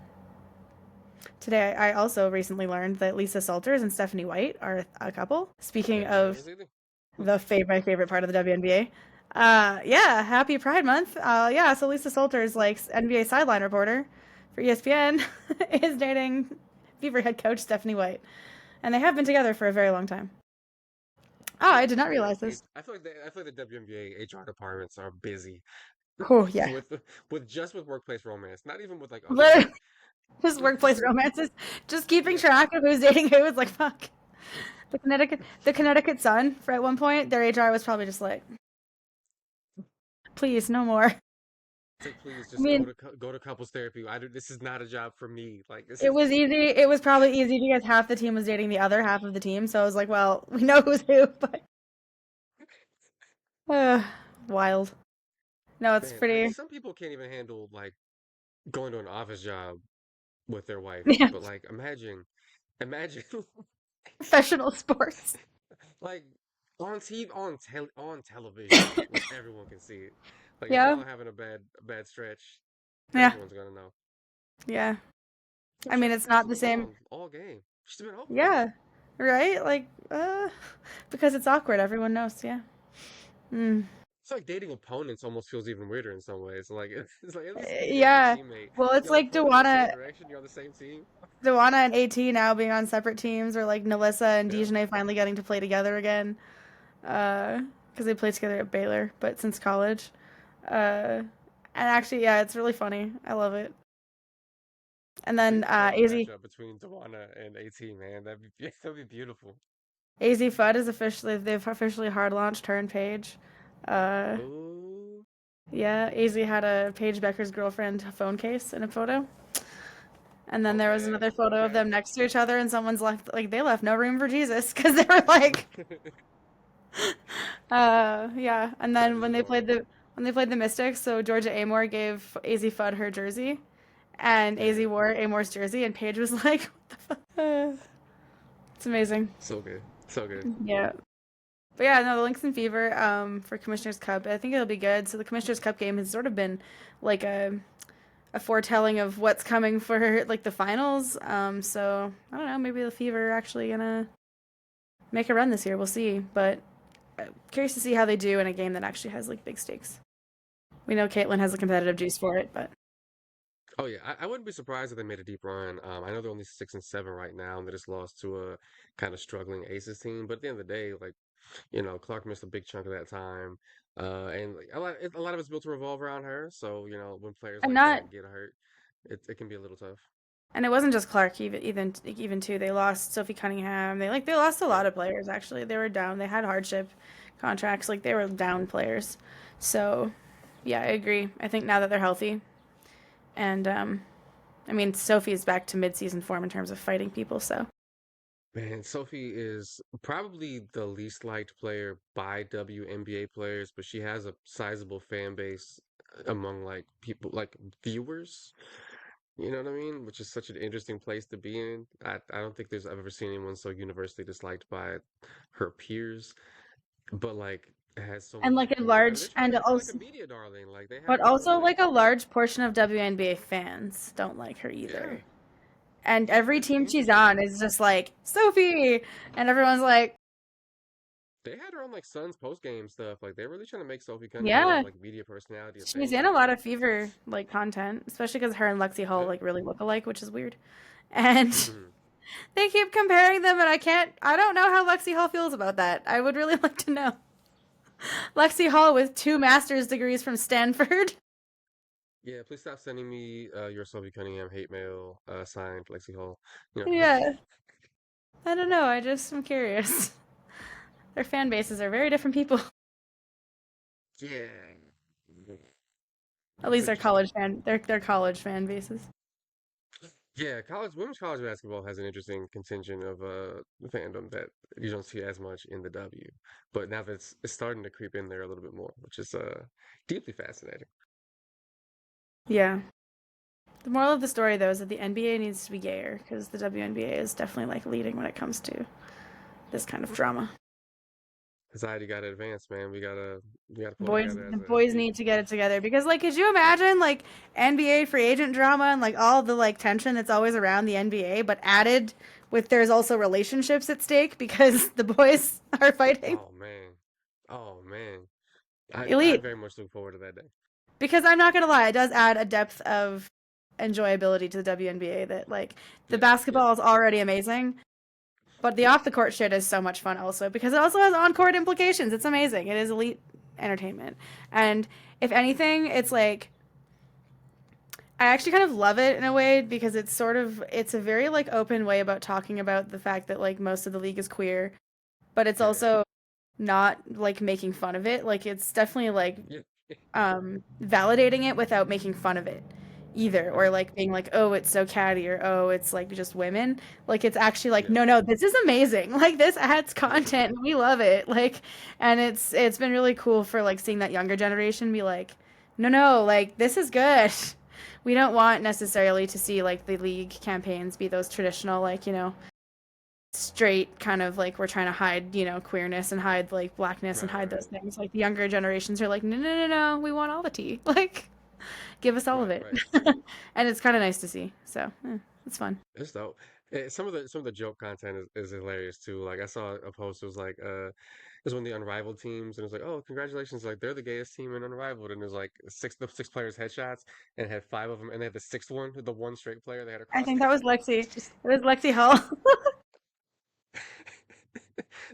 Today, I also recently learned that Lisa Salters and Stephanie White are a couple. I Speaking didn't know that of was either. my favorite part of the WNBA, yeah, happy Pride Month. Yeah, so Lisa Salters, like NBA sideline reporter for ESPN, is dating Fever head coach Stephanie White, and they have been together for a very long time. Oh, Yeah, I did not realize this. I feel like the WNBA HR departments are busy Oh yeah, with with workplace romance, not even with like other literally shit. just workplace romances, just keeping Yeah. track of who's dating who. It's like fuck. The Connecticut Sun, for at one point, their HR was probably just like, please, no more. It's like, please I just mean, go to couples therapy. This is not a job for me. Like this it is was easy. It was probably easy because half the team was dating the other half of the team. So I was like, well, we know who's who, but uh, wild. No, it's man. pretty Some people can't even handle like going to an office job with their wife. yeah, But like, imagine professional sports. like on TV on television where everyone can see it. Like if Yeah, y'all having a bad stretch, yeah, everyone's gonna know. yeah. Well, I mean, it's not She's the been same. gone all game. She's been home. Yeah, right? Like, because it's awkward. Everyone knows. Yeah. Mm. It's like dating opponents almost feels even weirder in some ways. Like it's like at least if you date your Yeah. teammate, Well, it's your like opponent in the same Dewana direction, you're on the same team. Dewana and AT now being on separate teams, or like Nalissa and Yeah. Dejanay finally getting to play together again. Because they played together at Baylor, but since college. And actually, yeah, it's really funny. I love it. And then Please draw a AZ matchup between Tawana and AT, man. That'd be beautiful. AZ Fudd is they've officially hard launched her and Paige. Uh, Ooh. yeah, AZ had a Paige Becker's girlfriend phone case in a photo. And then there was Okay. another photo of Okay. them next to each other, and someone's left like they left no room for Jesus because they were like Yeah. And That then is adorable. when they played the Mystics, so Georgia Amore gave AZ Fudd her jersey, and AZ Yeah, wore Amore's jersey, and Paige was like, "What the fuck?" It's amazing. so good, so good. Yeah. But yeah, no, the Lynx and Fever for Commissioner's Cup, I think it'll be good. So the Commissioner's Cup game has sort of been like a foretelling of what's coming for like the finals. So I don't know, maybe the Fever are actually gonna make a run this year. We'll see. But curious to see how they do in a game that actually has like big stakes. We know Caitlin has a competitive juice for it, but Oh yeah, I wouldn't be surprised if they made a deep run. I know they're only 6-7 right now, and they just lost to a kind of struggling Aces team. But at the end of the day, like Clark missed a big chunk of that time, and like, a lot of it's built to revolve around her. So when players and like not that get hurt, it can be a little tough. and it wasn't just Clark even too. They lost Sophie Cunningham. They lost a Yeah, lot of players actually. They were down. They had hardship contracts. Like they were down players. So yeah, I agree. I think now that they're healthy and I mean Sophie's back to mid-season form in terms of fighting people. So man, Sophie is probably the least liked player by WNBA players, but she has a sizable fan base among like people like viewers. You know what I mean? Which is such an interesting place to be in. I don't think I've ever seen anyone so universally disliked by her peers, but like it has so and much like a support. I mean, they're large trying to and make her like a also media darling. Like they have but her also on like like a large portion of WNBA fans don't like her yeah, either. And every that's team she's on interesting. is just like Sophie, and everyone's like, They had her on like Suns post game stuff. Like they're really trying to make Sophie Cunningham yeah, like media personality a she's thing. in a lot of Fever like content, especially because her and Lexi Hall Yeah. like really look alike, which is weird. And Mhm. they keep comparing them, and I don't know how Lexi Hall feels about that. I would really like to know. Lexi Hall with two master's degrees from Stanford. Yeah, please stop sending me your Sophie Cunningham hate mail signed Lexi Hall. You know. Yeah, I don't know. I'm curious. Their fan bases are very different people. Yeah. At It's least interesting. their college fan bases. Yeah, women's college basketball has an interesting contingent of fandom that you don't see as much in the W. But now that it's starting to creep in there a little bit more, which is deeply fascinating. Yeah. The moral of the story, though, is that the NBA needs to be gayer because the WNBA is definitely like leading when it comes to this kind of drama. Society got to advance, man. We gotta pull Boys, together the as boys need people. to get it together because, like, could you imagine like NBA free agent drama and like all the like tension that's always around the NBA, but added with there's also relationships at stake because the boys are fighting? Oh man. Oh man. I Elite. very much look forward to that day. Because I'm not gonna lie, it does add a depth of enjoyability to the WNBA that like the Yeah, yeah, basketball is already amazing, but the off the court shit is so much fun also because it also has on court implications. It's amazing. It is elite entertainment. And if anything, it's like I actually kind of love it in a way because it's a very like open way about talking about the fact that like most of the league is queer, but it's yeah, also not like making fun of it. Like it's definitely like yeah. validating it without making fun of it either or Right. like being like oh it's so catty or oh it's like just women like it's actually like Yeah, no this is amazing like this adds yeah, content and we love it like and it's been really cool for like seeing that younger generation be like no like this is good we don't want necessarily to see like the league campaigns be those traditional like straight kind of like we're trying to hide queerness and hide like blackness and right, hide right, those things like the younger generations are like no we want all the tea like give us all of right, it right. and it's kind of nice to see so it's fun. It's dope. Some of the joke content is hilarious too. Like I saw a post. It was like it was one of the Unrivaled teams, and it was like, oh, congratulations! Like they're the gayest team in Unrivaled, and it was like the six players headshots, and it had five of them, and they had the sixth one, the one straight player they had I across think their that was chest. Lexi. It's just It was Lexi Hall.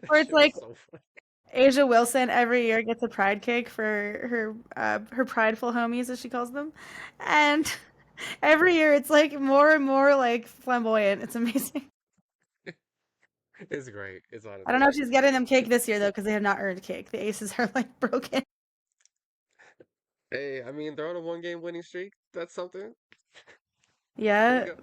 that Or it's shit was like so funny. Asia Wilson every year gets a pride cake for her prideful homies as she calls them and every year it's like more and more like flamboyant. It's amazing. It's great. It's I don't honestly know if great. she's getting them cake this year though because they have not earned cake. The aces are like broken. Hey, I mean they're on a one-game winning streak. That's something. There you Yeah, go.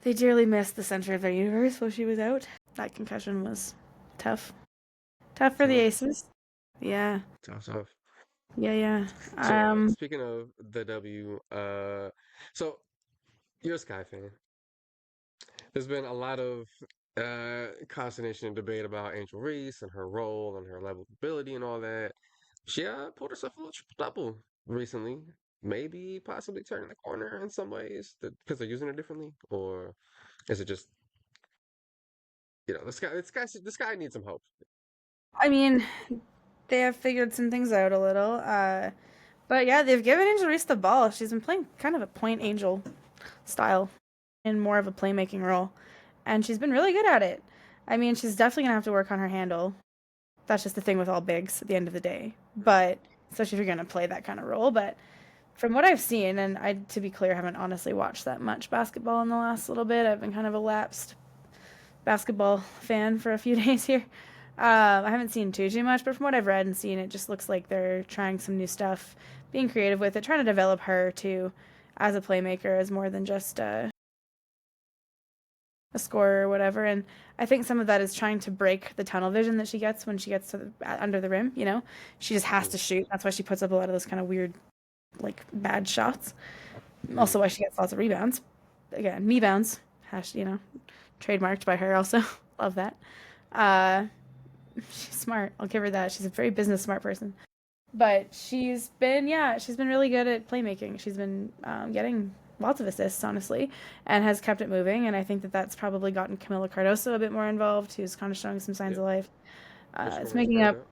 they dearly missed the center of their universe while she was out. That concussion was tough. Tough for the Tough, Aces. Yeah. tough. Yeah, yeah. So, Um, speaking of the W, so you're a Sky fan. There's been a lot of consternation and debate about Angel Reese and her role and her level of ability and all that. She pulled herself a little triple double recently. Maybe possibly turning the corner in some ways because they're using her differently, or is it just this guy needs some hope. I mean, they have figured some things out a little. But yeah, they've given Angel Reese the ball. She's been playing kind of a point angel style in more of a playmaking role, and she's been really good at it. I mean, she's definitely gonna have to work on her handle. That's just the thing with all bigs at the end of the day. But especially if you're gonna play that kind of role. But from what I've seen, and I, to be clear, haven't honestly watched that much basketball in the last little bit. I've been kind of a lapsed basketball fan for a few days here. I haven't seen too much, but from what I've read and seen, it just looks like they're trying some new stuff, being creative with it, trying to develop her to as a playmaker, as more than just a scorer or whatever. And I think some of that is trying to break the tunnel vision that she gets when she gets to under the rim. She just has Mm, to shoot. That's why she puts up a lot of those kind of weird, like bad shots. mm. Also, why she gets lots of rebounds. Again, me bounds, trademarked by her. Also, love that. Uh, she's smart. I'll give her that. She's a very business smart person. But she's been really good at playmaking. She's been getting lots of assists, honestly, and has kept it moving. And I think that that's probably gotten Camila Cardoso a bit more involved, who's kind of showing some signs Yeah, of life. which It's one was making part of up.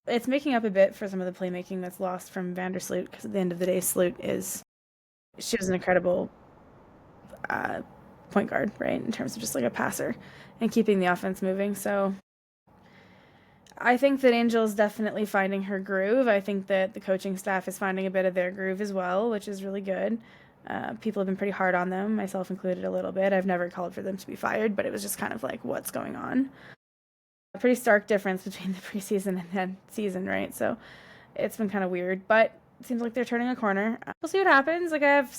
that? It's making up a bit for some of the playmaking that's lost from Vandersloot, because at the end of the day, Sloot is she was an incredible uh, point guard, right, in terms of just like a passer and keeping the offense moving. So I think that Angel's definitely finding her groove. I think that the coaching staff is finding a bit of their groove as well, which is really good. People have been pretty hard on them, myself included a little bit. I've never called for them to be fired, but it was just kind of like, what's going on? A pretty stark difference between the preseason and then season, right? So it's been kind of weird, but it seems like they're turning a corner. We'll see what happens. Like, I have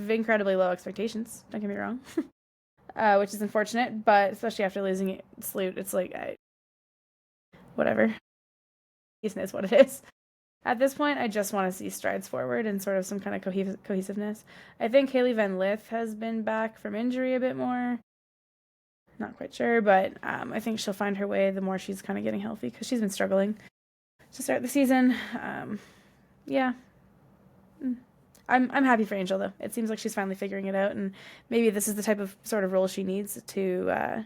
incredibly low expectations, don't get me wrong, which is unfortunate, but especially after losing it, Sloot, it's like, whatever. It is what it is. At this point, I just want to see strides forward and sort of some kind of cohesiveness. I think Haley Van Lith has been back from injury a bit more. Not quite sure, but I think she'll find her way the more she's kind of getting healthy, because she's been struggling to start the season. Yeah, mm. I'm happy for Angel though. It seems like she's finally figuring it out, and maybe this is the type of sort of role she needs to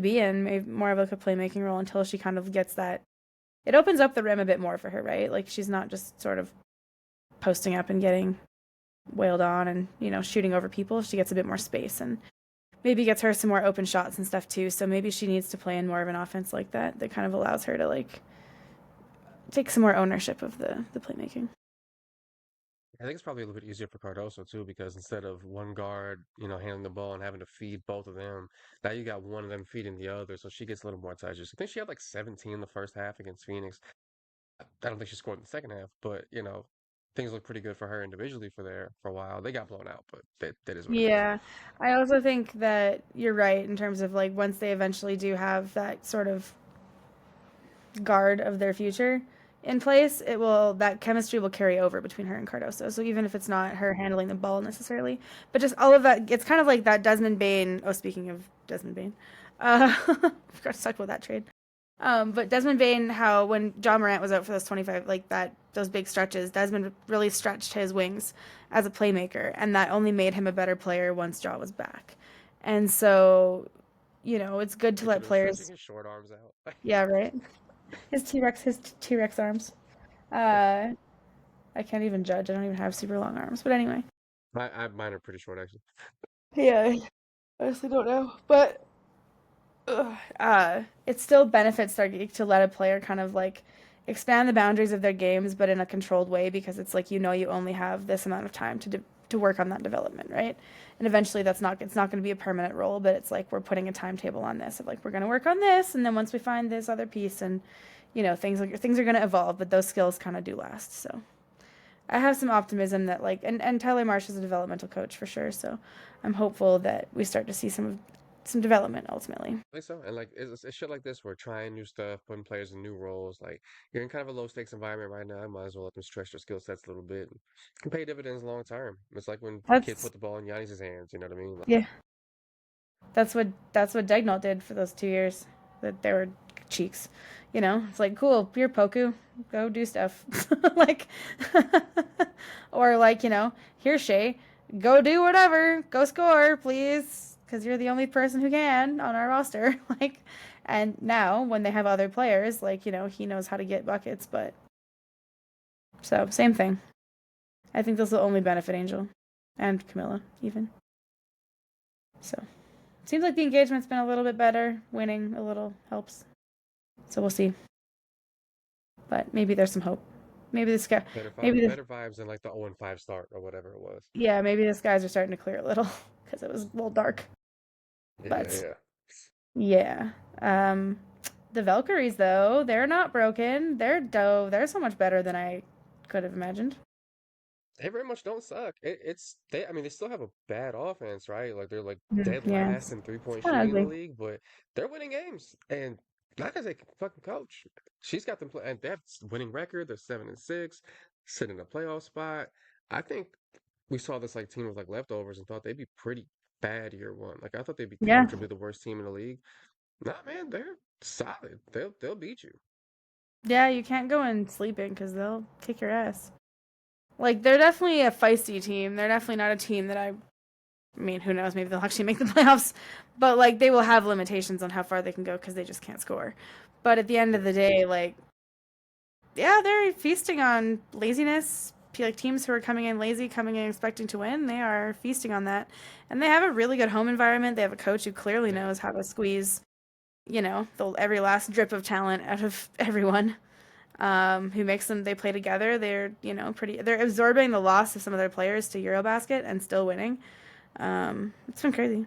be in, maybe more of like a playmaking role until she kind of gets that. It opens up the rim a bit more for her, right? Like, she's not just sort of posting up and getting wailed on and shooting over people. She gets a bit more space and maybe gets her some more open shots and stuff too. So maybe she needs to play in more of an offense like that kind of allows her to like take some more ownership of the playmaking. I think it's probably a little bit easier for Cardoso too, because instead of one guard, handling the ball and having to feed both of them, now you got one of them feeding the other, so she gets a little more touches. I think she had like 17 in the first half against Phoenix. I don't think she scored in the second half, but things look pretty good for her individually for a while. They got blown out, but that is what it is. Yeah. I also think that you're right in terms of like once they eventually do have that sort of guard of their future in place, that chemistry will carry over between her and Cardoso. So even if it's not her handling the ball necessarily, but just all of that, it's kind of like that Desmond Bain. Oh, speaking of Desmond Bain, forgot to talk about that trade. But Desmond Bain, how when John Morant was out for those 25, like those big stretches, Desmond really stretched his wings as a playmaker, and that only made him a better player once Jaw was back. And so, it's good to If he let was stretching players. his short arms out. Yeah, right. His T Rex arms. Uh, I can't even judge. I don't even have super long arms. But anyway. Mine are pretty short actually. Yeah, I honestly don't know. But it still benefits their geek to let a player kind of like expand the boundaries of their games, but in a controlled way, because it's like you only have this amount of time to work on that development, right? And eventually, it's not going to be a permanent role, but it's like we're putting a timetable on this of like we're going to work on this, and then once we find this other piece, and things are going to evolve, but those skills kind of do last. So I have some optimism that like and Tyler Marsh is a developmental coach for sure, so I'm hopeful that we start to see some development ultimately. I think so. And like it's shit like this where trying new stuff, putting players in new roles. Like you're in kind of a low stakes environment right now. I might as well let them stretch their skill sets a little bit. And can pay dividends long term. It's like when kids That's put the ball in Giannis's hands. You know what I mean? Like, yeah. That's what Dagnall did for those 2 years. That they were cheeks. It's like cool, you're Poku, go do stuff. Like or like, here's Shay, go do whatever, go score, please, because you're the only person who can on our roster. Like, and now when they have other players, like, he knows how to get buckets, but so same thing. I think this will only benefit Angel and Camilla even. So seems like the engagement's been a little bit better. Winning a little helps. So we'll see. But maybe there's some hope. Maybe this guy, maybe this, better vibes than like the 0-5 start or whatever it was. yeah, maybe the skies are starting to clear a little because it was a little dark. Yeah, But yeah. yeah, the Valkyries though, they're not broken. They're dope. They're so much better than I could have imagined. They very much don't suck. It's they. I mean, they still have a bad offense, right? Like they're like Mm, dead yeah, last in three it's point kind of shooting in the ugly. league, but they're winning games, and not because they can fucking coach. She's got them play, and they have winning record. They're 7-6, sitting in a playoff spot. I think we saw this like team with like leftovers and thought they'd be pretty bad year one. Like I thought they'd be Yeah, comfortably the worst team in the league. Nah, man, they're solid. They'll beat you. yeah. You can't go in sleeping because they'll kick your ass. Like they're definitely a feisty team. They're definitely not a team that I mean, who knows? Maybe they'll actually make the playoffs, but like they will have limitations on how far they can go because they just can't score. But at the end of Yeah. the day, like, yeah, they're feasting on laziness. Like teams who are coming in lazy, coming in expecting to win, they are feasting on that, and they have a really good home environment. They have a coach who clearly Yeah. knows how to squeeze, every last drip of talent out of everyone. Who makes them? They play together. They're pretty. They're absorbing the loss of some of their players to EuroBasket and still winning. It's been crazy.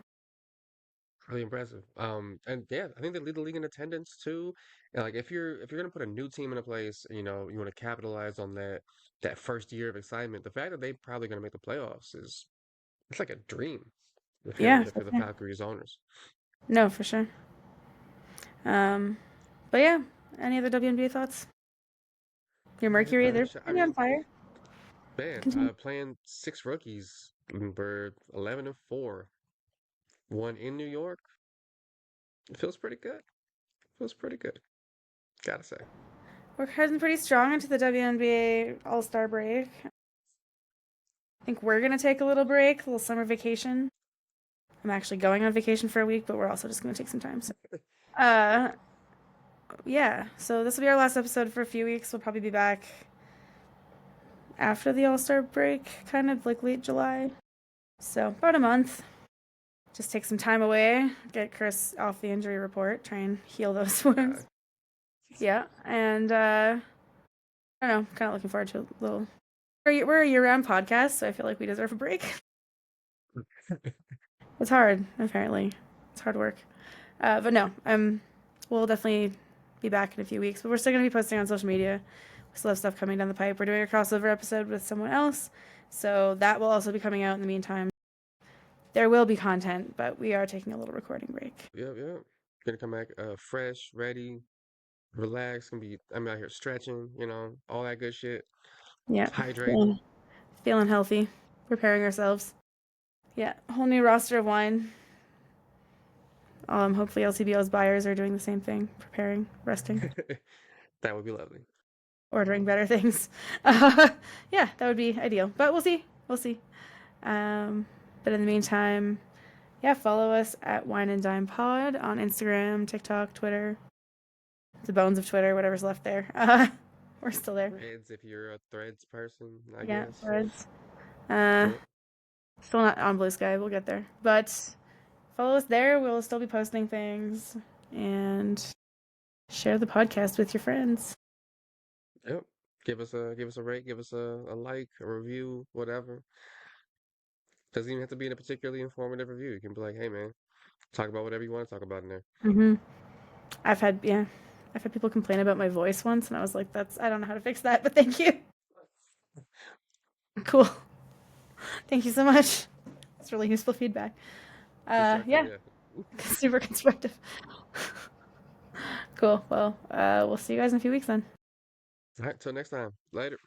Really impressive. And yeah, I think they lead the league in attendance too. And like if you're gonna put a new team in a place, you want to capitalize on that first year of excitement. The fact that they probably gonna make the playoffs is it's like a dream if you're Yeah, if for you're the sure. Valkyries owners. No, for sure. Um, but yeah, any other WNBA thoughts? Your Man, Mercury, they're I pretty on mean, fire. man, Continue. playing six rookies, we're 11-4, one in New York. It feels pretty good. Feels pretty good. Gotta say. We're heading pretty strong into the WNBA All Star break. I think we're gonna take a little break, a little summer vacation. I'm actually going on vacation for a week, but we're also just gonna take some time. So, uh, yeah. So this will be our last episode for a few weeks. We'll probably be back after the All Star break, kind of like late July. So about a month. Just take some time away, get Chris off the injury report, try and heal those God. wounds. Yeah, and I don't know, kind of looking forward to a little. We're a year-round podcast, so I feel like we deserve a break. It's hard, apparently. It's hard work. But no, we'll definitely be back in a few weeks. But we're still gonna be posting on social media. We still have stuff coming down the pipe. We're doing a crossover episode with someone else, so that will also be coming out in the meantime. There will be content, but we are taking a little recording break. Yep, yep. Gonna come back fresh, ready, relaxed, gonna be I'm out here stretching, all that good shit. Yeah, Hydrating. feeling healthy, preparing ourselves. Yeah, whole new roster of wine. Hopefully LCBO's buyers are doing the same thing, preparing, resting, That would be lovely. ordering better things. Uh, yeah, that would be ideal. But we'll see. We'll see. But in the meantime, yeah, follow us at wineanddimepod on Instagram, TikTok, Twitter, the bones of Twitter, whatever's left there. We're still there. Threads, if you're a threads person, I Yeah, guess. threads. Uh, Yep. Still not on Blue Sky. We'll get there. But follow us there. We'll still be posting things and share the podcast with your friends. Yep. Give us a rate, give us a like, a review, whatever. Doesn't even have to be in a particularly informative review. You can be like, hey man, talk about whatever you want to talk about in there. Mm-hmm. I've had people complain about my voice once, and I was like, I don't know how to fix that, but thank you. Cool. Thank you so much. It's really useful feedback. For sure. Yeah. Yeah. Super constructive. Cool. Well, we'll see you guys in a few weeks then. All right, till next time. Later.